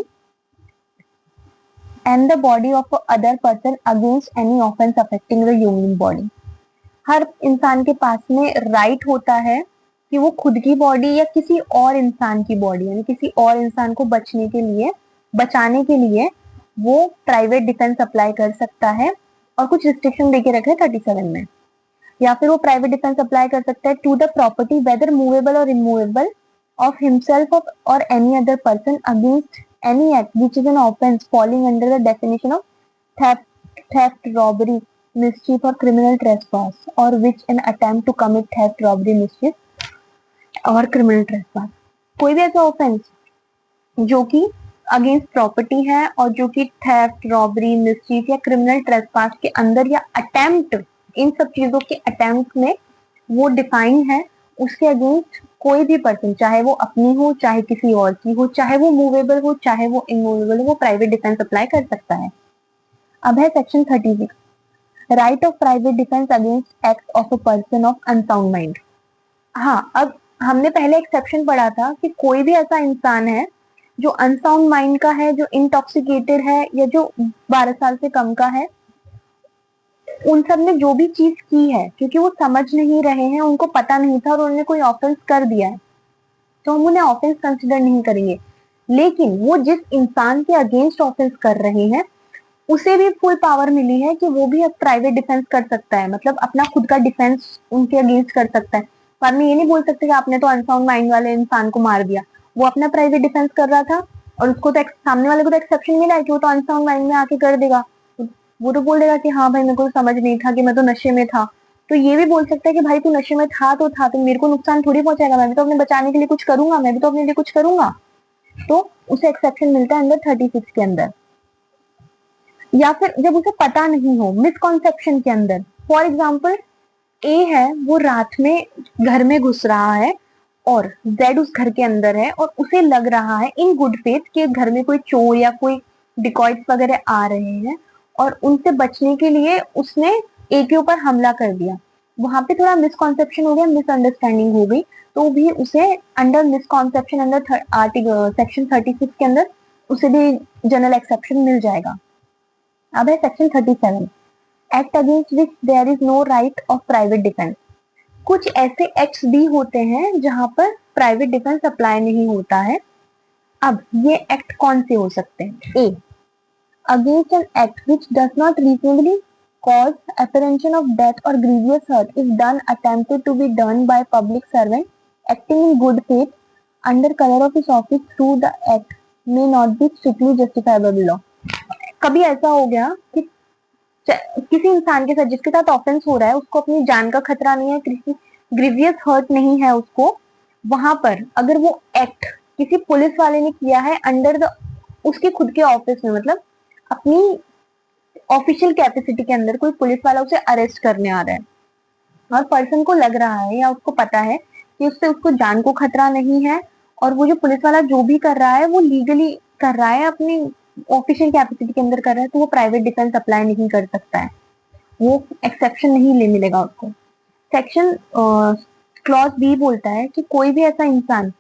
and the body of other person against any offence affecting the human body. हर इंसान के पास में राइट होता है कि वो खुद की बॉडी या किसी और इंसान की बॉडी यानी किसी और इंसान को बचाने के लिए वो प्राइवेट डिफेंस अप्लाई कर सकता है। और कुछ रिस्ट्रिक्शन देके रखे हैं 37 में। या फिर वो प्राइवेट डिफेंस अप्लाई कर सकता है to the property whether movable और इमूवेबल ऑफ हिमसेल्फ और any other person against any act which is an offence falling under the definition of theft robbery mischief or criminal trespass or which an attempt to commit theft robbery mischief or criminal trespass। कोई भी ऐसा offence जो कि against property है और जो कि theft robbery mischief या क्रिमिनल ट्रेसपास के अंदर या अटेम्प्ट, इन सब चीजों के अटेम्प्ट में वो डिफाइन है, उसके अगेंस्ट कोई भी पर्सन चाहे वो अपनी हो चाहे किसी और की हो, चाहे वो मूवेबल हो चाहे वो इमूवेबल हो, वो प्राइवेट डिफेंस अप्लाई कर सकता है। अब है section 36 right of private defence against act of a person of unsound mind. हाँ, अब हमने पहले एक्सेप्शन पढ़ा था कि कोई भी ऐसा इंसान है जो अनसाउंड माइंड का है, जो इंटॉक्सिकेटेड है या जो 12 साल से कम का है, उन सब ने जो भी चीज की है क्योंकि वो समझ नहीं रहे हैं, उनको पता नहीं था और उन्होंने कोई ऑफेंस कर दिया है, तो हम उन्हें ऑफेंस कंसिडर नहीं करेंगे। लेकिन वो जिस इंसान के अगेंस्ट ऑफेंस कर रहे हैं उसे भी फुल पावर मिली है कि वो भी अब प्राइवेट डिफेंस कर सकता है, मतलब अपना खुद का डिफेंस उनके अगेंस्ट कर सकता है। बाद में ये नहीं बोल सकते कि आपने तो अनसाउंड माइंड वाले इंसान को मार दिया, वो अपना प्राइवेट डिफेंस कर रहा था और उसको तो सामने वाले को तो एक्सेप्शन मिला है कि वो तो अनसाउंड माइंड में आके कर देगा। वो तो बोल देगा कि हाँ भाई मेरे को तो समझ नहीं था कि मैं तो नशे में था। तो ये भी बोल सकता है कि भाई तू नशे में था तो मेरे को नुकसान थोड़ी पहुंचाएगा, मैं भी तो अपने बचाने के लिए कुछ करूंगा, मैं भी तो अपने लिए कुछ करूंगा। तो उसे एक्सेप्शन मिलता है अंदर 36 के अंदर। या फिर जब उसे पता नहीं हो, मिसकॉन्सेप्शन के अंदर, फॉर एग्जाम्पल ए है वो रात में घर में घुस रहा है और जेड उस घर के अंदर है और उसे लग रहा है इन गुड फेथ कि घर में कोई चोर या कोई डिकॉइट्स वगैरह आ रहे हैं और उनसे बचने के लिए उसने ए के ऊपर हमला कर दिया। वहां पे थोड़ा मिसकॉन्सेप्शन हो गया, मिसअंडरस्टैंडिंग हो गई, तो भी उसे under misconception under article section 36 के अंदर उसे भी जनरल एक्सेप्शन मिल जाएगा। अब है section 37, act against which there is no right of private defence. कुछ ऐसे एक्ट्स भी होते हैं जहां पर प्राइवेट डिफेंस अप्लाई नहीं होता है। अब ये एक्ट कौन से हो सकते हैं? A, against an act which does not reasonably cause apprehension of death or grievous hurt is done attempted to be done by public servant acting in good faith under color of his office through the act may not be strictly justifiable by law। कभी ऐसा हो गया कि किसी इंसान के साथ जिसके साथ ऑफेंस हो रहा है उसको अपनी जान का खतरा नहीं है, किसी ग्रीवियस हर्ट नहीं है उसको, वहां पर अगर वो एक्ट किसी पुलिस वाले ने किया है अंडर द उसके खुद के ऑफिस में, मतलब अपनी ऑफिशियल कैपेसिटी के अंदर कोई पुलिस वाला उसे अरेस्ट करने आ रहा है और पर्सन को लग रहा है या उसको पता है कि उससे उसको जान को खतरा नहीं है और वो जो पुलिस वाला जो भी कर रहा है वो लीगली कर रहा है, अपनी ऑफिशियल कैपेसिटी के अंदर कर रहा है, तो वो प्राइवेट डिफेंस अप्लाई नहीं कर सकता है, वो एक्सेप्शन नहीं ले मिलेगा उसको। सेक्शन क्लॉज बी बोलता है कि कोई भी ऐसा इंसान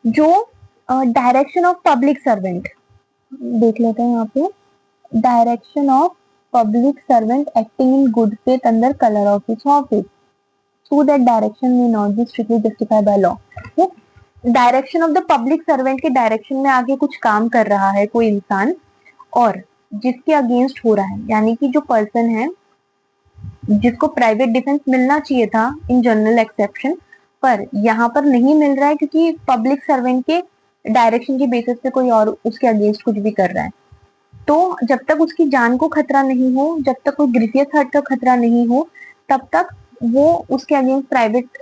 जो डायरेक्शन ऑफ पब्लिक सर्वेंट, देख लेते हैं यहाँ पे, direction of public servant acting in good faith under colour of his office so that direction may not be strictly justified by law। वो direction of the public servant के direction में आगे कुछ काम कर रहा है कोई इंसान और जिसके अगेंस्ट हो रहा है, यानी कि जो पर्सन है जिसको प्राइवेट डिफेंस मिलना चाहिए था इन जनरल एक्सेप्शन पर यहाँ पर नहीं मिल रहा है क्योंकि पब्लिक सर्वेंट के डायरेक्शन के बेसिस पे कोई और उसके अगेंस्ट कुछ भी कर रहा है, तो जब तक उसकी जान को खतरा नहीं हो, जब तक कोई ग्रीवियस हर्ट का खतरा नहीं हो, तब तक वो उसके अगेंस्ट प्राइवेट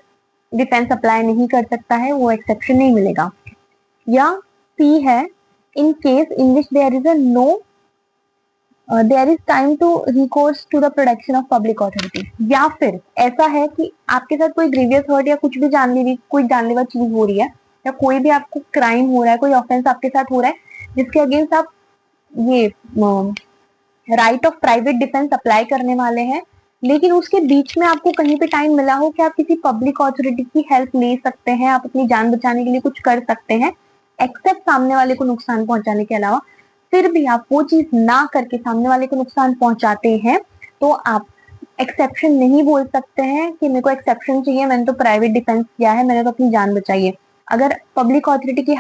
डिफेंस अप्लाई नहीं कर सकता है, वो एक्सेप्शन नहीं मिलेगा। या सी है, in case in which there is a no there is time to recourse to the protection of public authority. या फिर ऐसा है कि आपके साथ कोई ग्रीवियस हर्ट या कुछ भी कोई जानलेवा चीज हो रही है या कोई भी आपको क्राइम हो रहा है, कोई ऑफेंस आपके साथ हो रहा है जिसके अगेंस्ट आप ये right of private defence apply करने वाले हैं, लेकिन उसके बीच में आपको कहीं पे टाइम मिला हो कि आप किसी पब्लिक अथॉरिटी की हेल्प ले सकते हैं, आप अपनी जान बचाने के लिए कुछ कर सकते हैं एक्सेप्ट सामने वाले को नुकसान पहुंचाने के अलावा, फिर भी आप वो चीज ना करके सामने वाले को नुकसान पहुंचाते हैं, तो आप एक्सेप्शन नहीं बोल सकते हैं कि मेरे को एक्सेप्शन चाहिए, मैंने तो प्राइवेट डिफेंस किया है, मैंने तो अपनी जान बचाई है। अगर पब्लिक अथॉरिटी की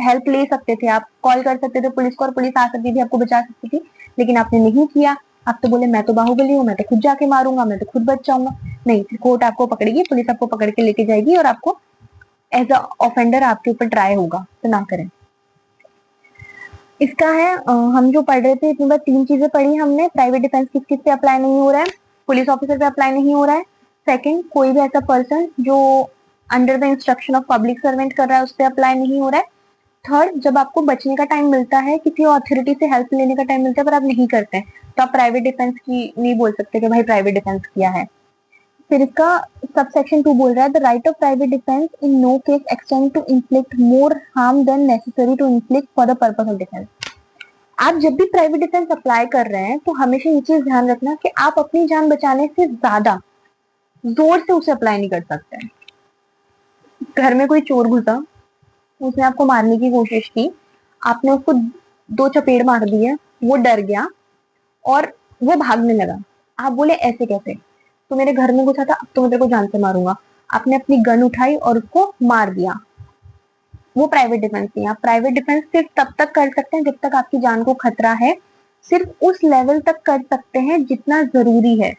हेल्प ले सकते थे, आप कॉल कर सकते थे पुलिस को और पुलिस आ सकती थी, आपको बचा सकती थी, लेकिन आपने नहीं किया। आप तो बोले मैं तो बाहुबली हूँ, मैं तो खुद जाके मारूंगा, मैं तो खुद बच जाऊंगा। नहीं, कोर्ट आपको पकड़ेगी, पुलिस आपको पकड़ के लेके जाएगी और आपको एज अ ऑफेंडर आपके ऊपर ट्राई होगा, तो ना करें। इसका है हम जो पढ़ रहे थे इसमें बस 3 चीजें पढ़ी हमने। प्राइवेट डिफेंस किस किस पे अप्लाई नहीं हो रहा है, पुलिस ऑफिसर पे अप्लाई नहीं हो रहा है। सेकंड, कोई भी ऐसा पर्सन जो under the instruction of public servant कर रहा है उस पर अप्लाई नहीं हो रहा है। थर्ड, जब आपको बचने का टाइम मिलता है, किसी अथॉरिटी से हेल्प लेने का टाइम मिलता है पर आप नहीं करते हैं, तो आप प्राइवेट डिफेंस की नहीं बोल सकते कि भाई प्राइवेट डिफेंस किया है। फिर इसका सब सेक्शन 2 बोल रहा है, the right of private defence in no case extend to inflict more harm than necessary to inflict for the purpose of defence. आप जब भी प्राइवेट डिफेंस अप्लाई कर रहे हैं तो हमेशा ये चीज ध्यान रखना कि आप अपनी जान बचाने से ज्यादा जोर से उसे अप्लाई नहीं कर सकते हैं। घर में कोई चोर घुसा, उसने आपको मारने की कोशिश की, आपने उसको 2 चपेड़ मार दिए, वो डर गया और वो भागने लगा। आप बोले ऐसे कैसे, तो मेरे घर में घुसा था, अब तो मैं तेरे को जान से मारूंगा। आपने अपनी गन उठाई और उसको मार दिया, वो प्राइवेट डिफेंस नहीं। आप प्राइवेट डिफेंस सिर्फ तब तक कर सकते हैं जब तक आपकी जान को खतरा है, सिर्फ उस लेवल तक कर सकते हैं जितना जरूरी है।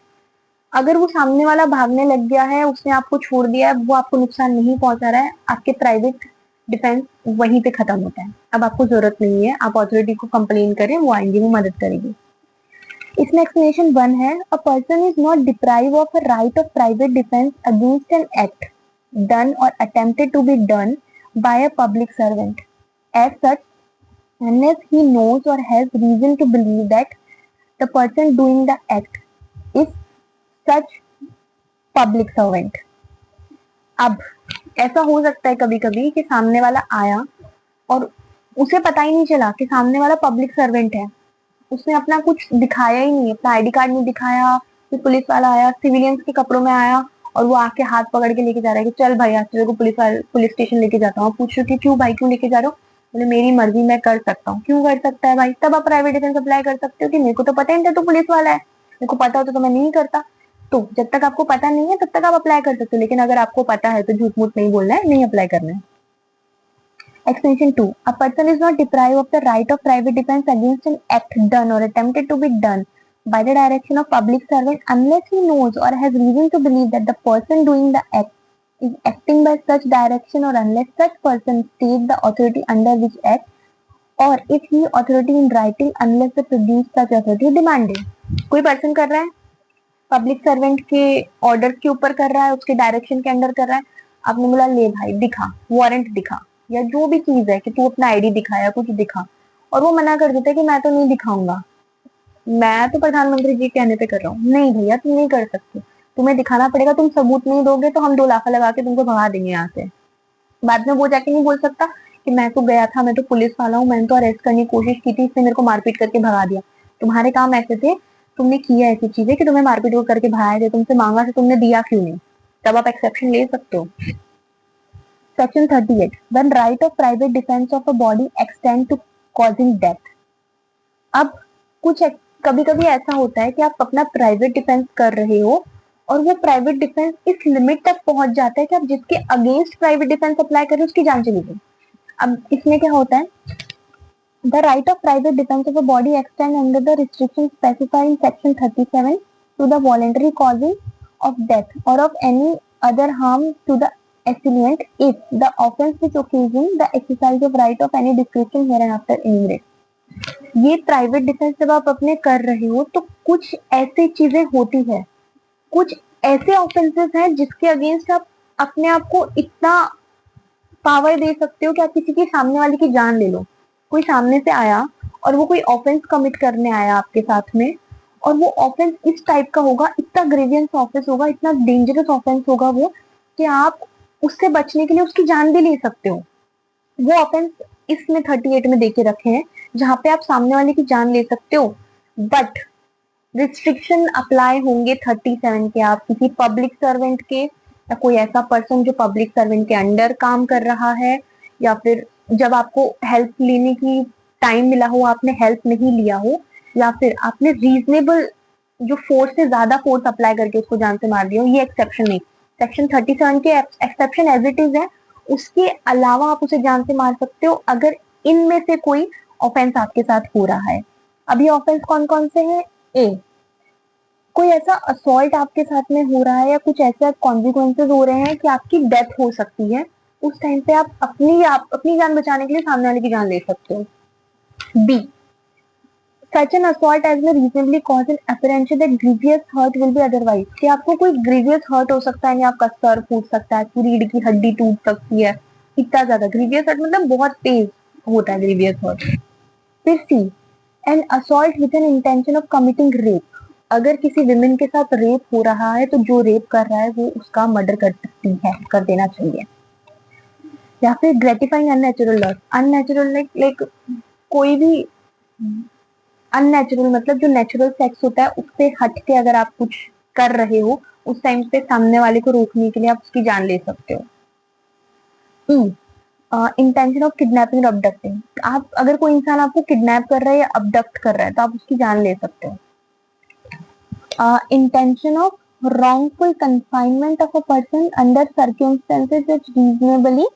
अगर वो सामने वाला भागने लग गया है, उसने आपको छोड़ दिया है, वो आपको नुकसान नहीं पहुंचा रहा है, आपके प्राइवेट डिफेंस वहीं पे खत्म होता है। अब आपको जरूरत नहीं है आप अथॉरिटी को कंप्लेन करें, वो आएंगी, वो मदद करेगी। इसमें एक्सप्लेनेशन 1 है, a person is not deprive of a right of private defence against an act done और attempted to be done by a public servant as such unless he knows or has reason to believe that the person doing the act is such public servant। अब ऐसा हो सकता है कभी कभी कि सामने वाला आया और उसे पता ही नहीं चला कि सामने वाला पब्लिक सर्वेंट है, उसने अपना कुछ दिखाया ही नहीं, अपना आईडी कार्ड नहीं दिखाया, फिर पुलिस वाला आया सिविलियंस के कपड़ों में आया और वो आके हाथ पकड़ के लेके जा रहा है कि चल भाई आज तेरे को पुलिस स्टेशन लेके जाता हूँ। पूछ रही कि क्यों भाई, क्यों लेके जा रहे हो? बोले मेरी मर्जी, मैं कर सकता हूँ। क्यों कर सकता है भाई? तब आप प्राइवेट डिफेंस अप्लाई कर सकते हो कि मेरे को तो पता ही नहीं था तो पुलिस वाला है, मेरे को पता होता तो मैं नहीं करता। तो जब तक आपको पता नहीं है तब तक आप अप्लाई कर सकते हो, लेकिन अगर आपको पता है तो झूठ मूठ नहीं बोलना है, नहीं अप्लाई करना है। Extension 2. A person is not deprived of the right of private defense against an act done or attempted to be done by the direction of public servant unless he knows or has reason to believe that the person doing the act is acting by such direction, or unless such person state the authority under which act, or if he authority in writing unless the produce such authority demanded. कोई person कर रहा है, public servant के order के ऊपर कर रहा है, उसके डायरेक्शन के अंडर कर रहा है। आपने बोला ले भाई दिखा, वारंट दिखा, या जो भी चीज है कि तू अपना आईडी दिखा या कुछ दिखा, और वो मना कर देता है कि मैं तो नहीं दिखाऊंगा, मैं तो प्रधानमंत्री जी कहने पे कर रहा हूँ। नहीं भैया तुम नहीं कर सकते, तुम्हें दिखाना पड़ेगा, तुम सबूत नहीं दोगे तो हम 2 लाख लगा के तुमको भगा देंगे यहाँ से। बाद में वो जाके नहीं बोल सकता कि मैं तो गया था, मैं तो पुलिस वाला हूँ, मैंने तो अरेस्ट करने की कोशिश की थी, इसने मेरे को मारपीट करके भगा दिया। तुम्हारे काम ऐसे थे, तुमने किया ऐसी चीजें कि तुम्हें मारपीट करके भगाए थे, तुमसे मांगा तो तुमने दिया क्यों नहीं? तब आप एक्सेप्शन ले सकते हो। Section 38. When right of private defense of a body extend to causing death. अब कुछ कभी कभी ऐसा होता है कि आप अपना प्राइवेट डिफेंस कर रहे हो और वो प्राइवेट डिफेंस इस लिमिट तक पहुंच जाता है कि आप जिसके अगेंस्ट प्राइवेट डिफेंस अप्लाई कर रहे हो उसकी जान चली गई। अब इसमें क्या होता है, the right of private defence of a body extend under the restriction specified in section 37 to the voluntary causing of death और of any other harm to the assailant if the offense which occasion the exercise of right of any description hereinafter enumerated. ये private defence जब आप अपने कर रहे हो तो कुछ ऐसी चीजें होती है, कुछ ऐसे ऑफेंसेस हैं जिसके अगेंस्ट आप अपने आप को इतना पावर दे सकते हो कि आप किसी की सामने वाले की जान ले लो। कोई सामने से आया और वो कोई ऑफेंस कमिट करने आया आपके साथ में, और वो ऑफेंस इस टाइप का होगा, इतना ग्रेवियंस ऑफेंस होगा, इतना डेंजरस ऑफेंस होगा वो, कि आप उससे बचने के लिए उसकी जान भी ले सकते हो। वो ऑफेंस इसमें 38 में देके रखे हैं जहां पे आप सामने वाले की जान ले सकते हो, बट रिस्ट्रिक्शन अप्लाई होंगे 37 के। आप किसी पब्लिक सर्वेंट के या कोई ऐसा पर्सन जो पब्लिक सर्वेंट के अंडर काम कर रहा है, या फिर जब आपको हेल्प लेने की टाइम मिला हो आपने हेल्प नहीं लिया हो, या फिर आपने रीजनेबल जो फोर्स से ज्यादा फोर्स अप्लाई करके उसको जान से मार दिया हो, ये एक्सेप्शन नहीं। सेक्शन 37 के एक्सेप्शन एज इट इज है, उसके अलावा आप उसे जान से मार सकते हो अगर इनमें से कोई ऑफेंस आपके साथ हो रहा है। अब ये ऑफेंस कौन कौन से हैं? ए, कोई ऐसा असॉल्ट आपके साथ में हो रहा है या कुछ ऐसा कॉन्सिक्वेंसेस हो रहे हैं कि आपकी डेथ हो सकती है, उस टाइम पे आप अपनी जान बचाने के लिए सामने वाले की जान ले सकते हो। B, such an assault as may reasonably cause an apprehension that grievous hurt will be otherwise, कि आपको कोई ग्रीवियस हर्ट हो सकता है, आपका सर फूट सकता है, पूरी रीढ़ की हड्डी टूट सकती है, इतना ज्यादा ग्रीवियस हर्ट मतलब बहुत तेज होता है ग्रीवियस हर्ट। फिर C, an assault with an intention of committing rape, अगर किसी विमेन के साथ रेप हो रहा है तो जो रेप कर रहा है वो उसका मर्डर कर सकती है, कर देना चाहिए। या फिर gratifying unnatural loss, unnatural like कोई भी अननेचुरल मतलब जो नेचुरल सेक्स होता है उससे हट के अगर आप कुछ कर रहे हो उस टाइम पे सामने वाले को रोकने के लिए आप उसकी जान ले सकते हो। इंटेंशन ऑफ किडनैपिंग और अबडक्टिंग, आप अगर कोई इंसान आपको किडनैप कर रहा है या अबडक्ट कर रहा है तो आप उसकी जान ले सकते हो। Intention of wrongful confinement of a person under circumstances which reasonably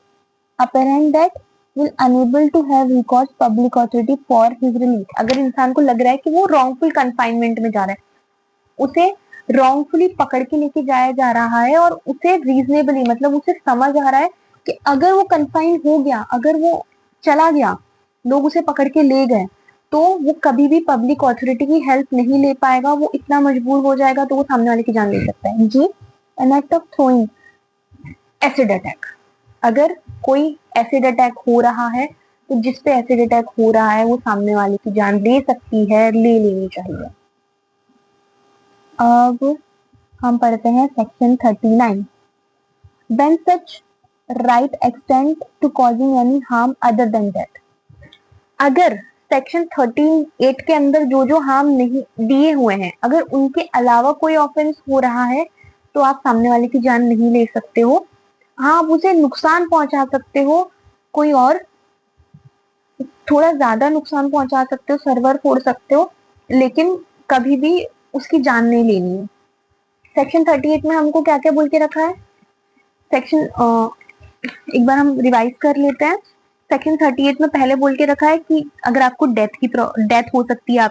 apparent that will unable to have recourse public authority for his release, अगर इंसान को लग रहा है कि वो wrongful confinement में जा रहा है, उसे wrongfully पकड़ के लेके जाया जा रहा है और उसे reasonably मतलब उसे समझ आ रहा है कि अगर वो कन्फाइन हो गया, अगर वो चला गया, लोग उसे पकड़ के ले गए, तो वो कभी भी पब्लिक अथॉरिटी की हेल्प नहीं ले पाएगा, वो इतना मजबूर हो जाएगा तो वो सामने वाले की जान ले सकता है। G, an act of throwing acid attack, अगर कोई एसिड अटैक हो रहा है तो जिस पे एसिड अटैक हो रहा है वो सामने वाले की जान ले सकती है, ले लेनी चाहिए। अब हम पढ़ते हैं section 39। When such right extend to causing any harm other than death, अगर सेक्शन 38 के अंदर जो जो हार्म नहीं दिए हुए हैं अगर उनके अलावा कोई ऑफेंस हो रहा है तो आप सामने वाले की जान नहीं ले सकते हो। हाँ, आप उसे नुकसान पहुंचा सकते हो कोई और थोड़ा ज्यादा नुकसान पहुंचा सकते हो, सर्वर फोड़ सकते हो, लेकिन कभी भी उसकी जान नहीं लेनी है। सेक्शन 38 में हमको क्या क्या बोल के रखा है? सेक्शन एक बार हम रिवाइज कर लेते हैं। सेक्शन 38 में पहले बोल के रखा है कि अगर आपको डेथ हो सकती है,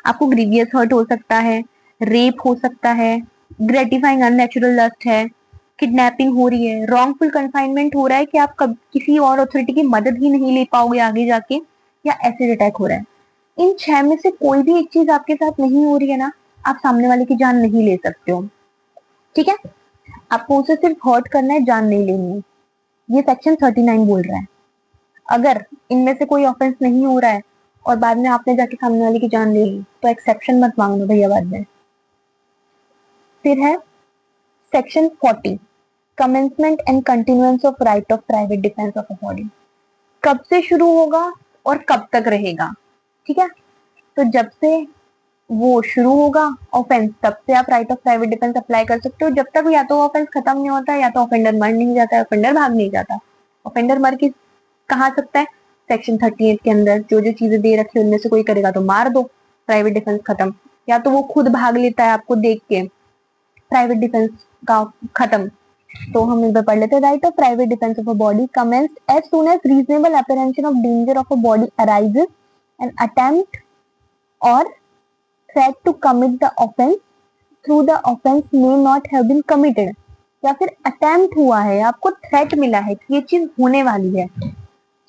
आपको ग्रीवियस हर्ट हो सकता है, रेप हो सकता है, ग्रेटिफाइंग अननेचुरल लस्ट है, किडनैपिंग हो रही है, रॉन्गफुल कन्फाइनमेंट हो रहा है कि आप किसी और अथॉरिटी की मदद ही नहीं ले पाओगे आगे जाके, या एसिड अटैक हो रहा है, इन 6 में से कोई भी एक चीज आपके साथ नहीं हो रही है ना, आप सामने वाले की जान नहीं ले सकते हो। ठीक है, आपको उसे सिर्फ हर्ट करना है, जान नहीं लेनी है। ये सेक्शन 39 बोल रहा है। अगर इनमें से कोई ऑफेंस नहीं हो रहा है और बाद में आपने जाके सामने वाले की जान ले ली, तो एक्सेप्शन मत मांगना भैया बाद में। फिर है section 40, commencement and continuance of right of private defence of a body. कब से शुरू होगा और कब तक रहेगा? ठीक है, तो जब से वो शुरू होगा ऑफेंस, तब से आप right of private defence apply कर सकते हो, जब तक या तो ऑफेंस खत्म नहीं होता, या तो ऑफेंडर मर नहीं जाता है, ऑफेंडर भाग नहीं जाता। ऑफेंडर मर के कहा सकता है? सेक्शन 38 के अंदर जो जो चीजें दे रखी है उनमें से कोई करेगा तो मार दो, प्राइवेट डिफेंस खत्म। या तो वो खुद भाग लेता है आपको देख के, प्राइवेट डिफेंस का खत्म। तो हम एक बार पढ़ लेते हैं। Right of private defence of a body commenced as soon as reasonable apprehension of danger of a body arises, an attempt और threat to commit the offence through the offence may not have been committed. या फिर attempt हुआ है, आपको threat मिला है कि ये चीज होने वाली है,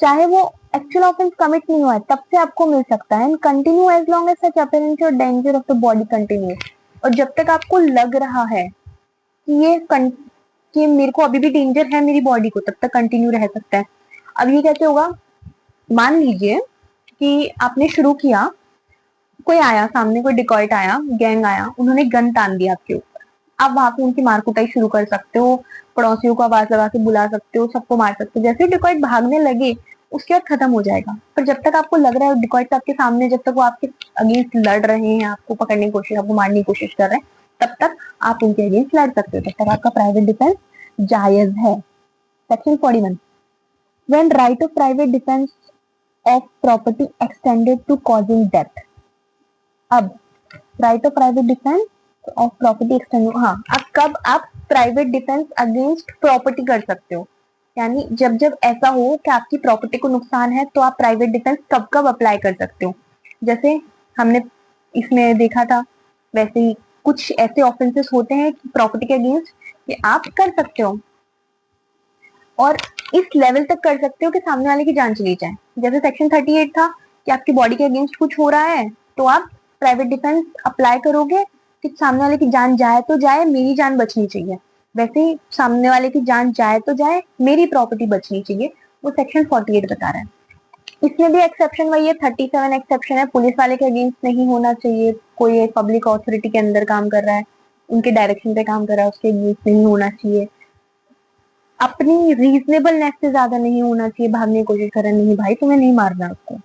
चाहे वो एक्चुअल ऑफेंस कमिट नहीं हुआ है तब से आपको मिल सकता है। And continue as long as such appearance और danger of the body continue. और जब तक आपको लग रहा है कि कि मेरे को अभी भी डेंजर है मेरी बॉडी को, तब तक कंटिन्यू रह सकता है। अब ये कैसे होगा? मान लीजिए कि आपने शुरू किया, कोई आया सामने, कोई डिकॉइट आया, गैंग आया, उन्होंने गन तान दिया आपके ऊपर। आप वहां पे उनकी मार कुटाई शुरू कर सकते हो, पड़ोसियों को आवाज लगा के बुला सकते हो, सबको मार सकते हो। जैसे डिकॉइट भागने लगे उसके बाद खत्म हो जाएगा। पर जब तक आपको लग रहा है डिकॉइट आपके सामने, जब तक वो आपके अगेंस्ट लड़ रहे हैं, आपको पकड़ने की कोशिश, आपको मारने की कोशिश कर रहे हैं, तब तक आप उनके अगेंस्ट लड़ सकते हो, तब तक आपका प्राइवेट डिफेंस जायज है। Section 41, when right of private defence of property extended to causing death. अब right of private defence of property extend, हाँ, अब कब आप प्राइवेट डिफेंस अगेंस्ट प्रॉपर्टी कर सकते हो, यानी जब जब ऐसा हो कि आपकी प्रॉपर्टी को नुकसान है, तो आप प्राइवेट डिफेंस कब कब अप्लाई कर सकते हो। जैसे हमने इसमें देखा था, वैसे ही कुछ ऐसे ऑफेंसेस होते हैं कि प्रॉपर्टी के अगेंस्ट कि आप कर सकते हो, और इस लेवल तक कर सकते हो कि सामने वाले की जान चली जाए। जैसे सेक्शन 38 था कि आपकी बॉडी के अगेंस्ट कुछ हो रहा है, तो आप प्राइवेट डिफेंस अप्लाई करोगे कि सामने वाले की जान जाए तो जाए, मेरी जान बचनी चाहिए। वैसे ही सामने वाले की जान जाए तो जाए, मेरी प्रॉपर्टी बचनी चाहिए, वो सेक्शन 48 बता रहा है। इसमें भी एक्सेप्शन वही है, 37 एक्सेप्शन है। पुलिस वाले के अगेंस्ट नहीं होना चाहिए, कोई पब्लिक अथॉरिटी के अंदर काम कर रहा है, उनके डायरेक्शन पे काम कर रहा है, उसके अगेंस्ट नहीं होना चाहिए। अपनी रीजनेबलनेस से ज्यादा नहीं होना चाहिए, भागने की कोशिश कर रहे नहीं भाई तुम्हें नहीं मारना उसको।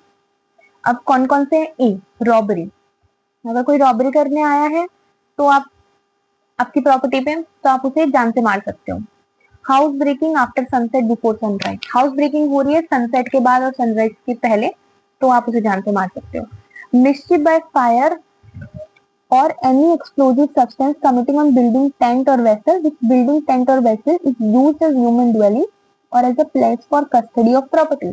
अब कौन कौन से? ए, रॉबरी। अगर कोई रॉबरी करने आया है तो आप आपकी प्रॉपर्टी पे, तो आप उसे जान से मार सकते हो। House breaking after sunset before sunrise, house breaking हो रही है सनसेट के बाद और सनराइज के पहले, तो आप उसे जान से मार सकते हो। Mischief by fire or any explosive substance committing on building tent or vessel, which building tent or vessel is used as human dwelling or as a place for custody of property।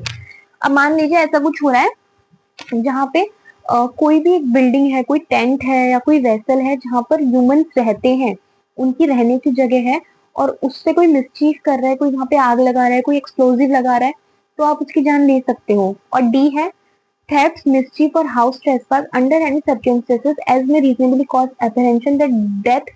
अब मान लीजिए ऐसा कुछ हो रहा है जहाँ पे कोई भी एक बिल्डिंग है, कोई टेंट है या कोई वेसल है जहाँ पर ह्यूमंस रहते हैं, उनकी रहने की जगह है, और उससे कोई मिसचीफ कर रहा है, कोई वहां पे आग लगा रहा है, कोई एक्सप्लोजिव लगा रहा है, तो आप उसकी जान ले सकते हो। और डी है theft, mischief or house trespass under any circumstances as may reasonably cause apprehension that death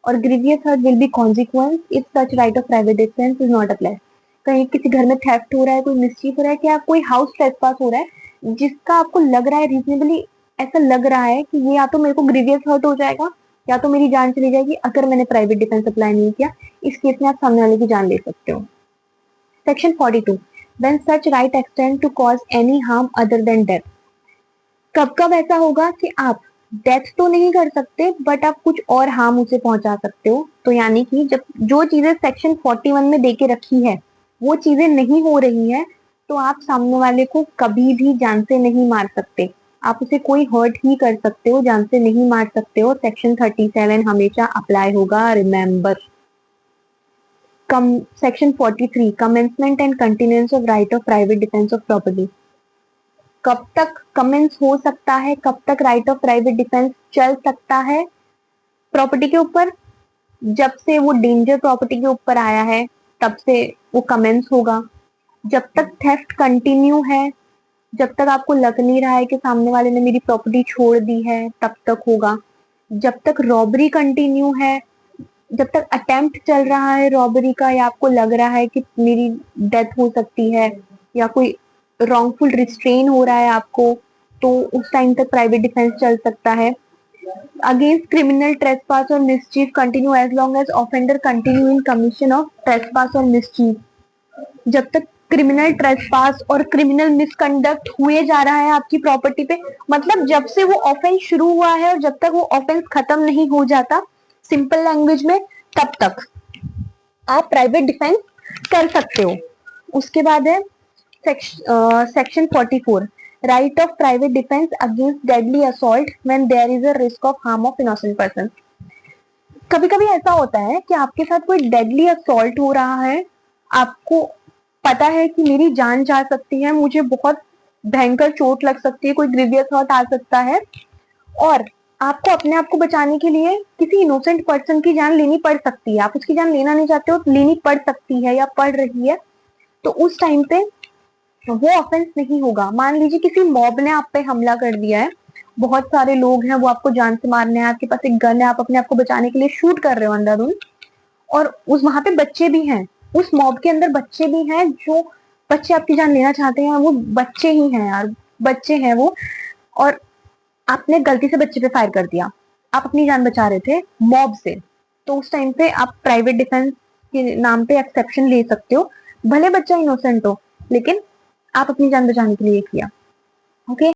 or grievous hurt will be consequence if such right of private defense is not applied। कहीं किसी घर में theft हो रहा है, कोई mischief हो रहा है, क्या कोई हाउस ट्रेसपास हो रहा है जिसका आपको लग रहा है रीजनेबली, ऐसा लग रहा है कि ये या तो मेरे को ग्रीवियस हर्ट हो जाएगा या तो मेरी जान चली जाएगी अगर मैंने प्राइवेट डिफेंस अप्लाई नहीं किया, इस केस में आप सामने वाले की जान ले सकते हो। Section 42, when such right extend to cause any harm other than death। कब कब ऐसा होगा कि आप डेथ तो नहीं कर सकते बट आप कुछ और हार्म उसे पहुंचा सकते हो। तो यानी कि जब जो चीजें सेक्शन 41 में देके रखी है वो चीजें नहीं हो रही है, तो आप सामने वाले को कभी भी जान से नहीं मार सकते, आप उसे कोई हर्ट ही कर सकते हो, जान से नहीं मार सकते हो। सेक्शन 37 हमेशा अप्लाई होगा, remember. Section 43 commencement and continuance of right of private defence of property. कब तक कमेंस हो सकता है, कब तक राइट ऑफ प्राइवेट डिफेंस चल सकता है प्रॉपर्टी के ऊपर? जब से वो डेंजर प्रॉपर्टी के ऊपर आया है तब से वो कमेंस होगा। जब तक थेफ्ट कंटिन्यू है, जब तक आपको लग नहीं रहा है कि सामने वाले ने मेरी प्रॉपर्टी छोड़ दी है, तब तक होगा। जब तक रॉबरी कंटिन्यू है, जब तक अटेम्प्ट चल रहा है रॉबरी का, या आपको लग रहा है कि मेरी डेथ हो सकती है, या कोई रॉन्गफुल रिस्ट्रेन हो रहा है आपको, तो उस टाइम तक प्राइवेट डिफेंस चल सकता है। अगेंस्ट क्रिमिनल ट्रेसपास और mischief continue as long as offender continue in commission of trespass और मिसचीफ। जब तक क्रिमिनल ट्रेसपास और क्रिमिनल मिसकंडक्ट हुए जा रहा है आपकी प्रॉपर्टी पे, मतलब जब से वो ऑफेंस शुरू हुआ है और जब तक वो ऑफेंस खत्म नहीं हो जाता, सिंपल लैंग्वेज में, तब तक आप प्राइवेट डिफेंस कर सकते हो। उसके बाद है section 44 right of private defence against deadly assault when there is a risk of harm of innocent person. कभी कभी ऐसा होता है कि आपके साथ कोई डेडली असॉल्ट हो रहा है, आपको पता है कि मेरी जान जा सकती है, मुझे बहुत भयंकर चोट लग सकती है, कोई ग्रीवियस हर्ट आ सकता है, और आपको अपने आप को बचाने के लिए किसी इनोसेंट पर्सन की जान लेनी पड़ सकती है। आप उसकी जान लेना नहीं चाहते हो, लेनी पड़ सकती है या पड़ रही है, तो उस टाइम पे वो ऑफेंस नहीं होगा। मान लीजिए किसी मॉब ने आप पे हमला कर दिया है, बहुत सारे लोग हैं, वो आपको जान से मारने हैं, आपके पास एक गन है, आप अपने आप को बचाने के लिए शूट कर रहे हो अंधाधुंध, और उस वहां पे बच्चे भी हैं, उस मॉब के अंदर बच्चे भी हैं, जो बच्चे आपकी जान लेना चाहते हैं, वो बच्चे ही हैं यार, बच्चे हैं वो, और आपने गलती से बच्चे पे फायर कर दिया, आप अपनी जान बचा रहे थे मॉब से, तो उस टाइम पे आप प्राइवेट डिफेंस के नाम पे एक्सेप्शन ले सकते हो, भले बच्चा इनोसेंट हो, लेकिन आप अपनी जान बचाने के लिए किया। ओके।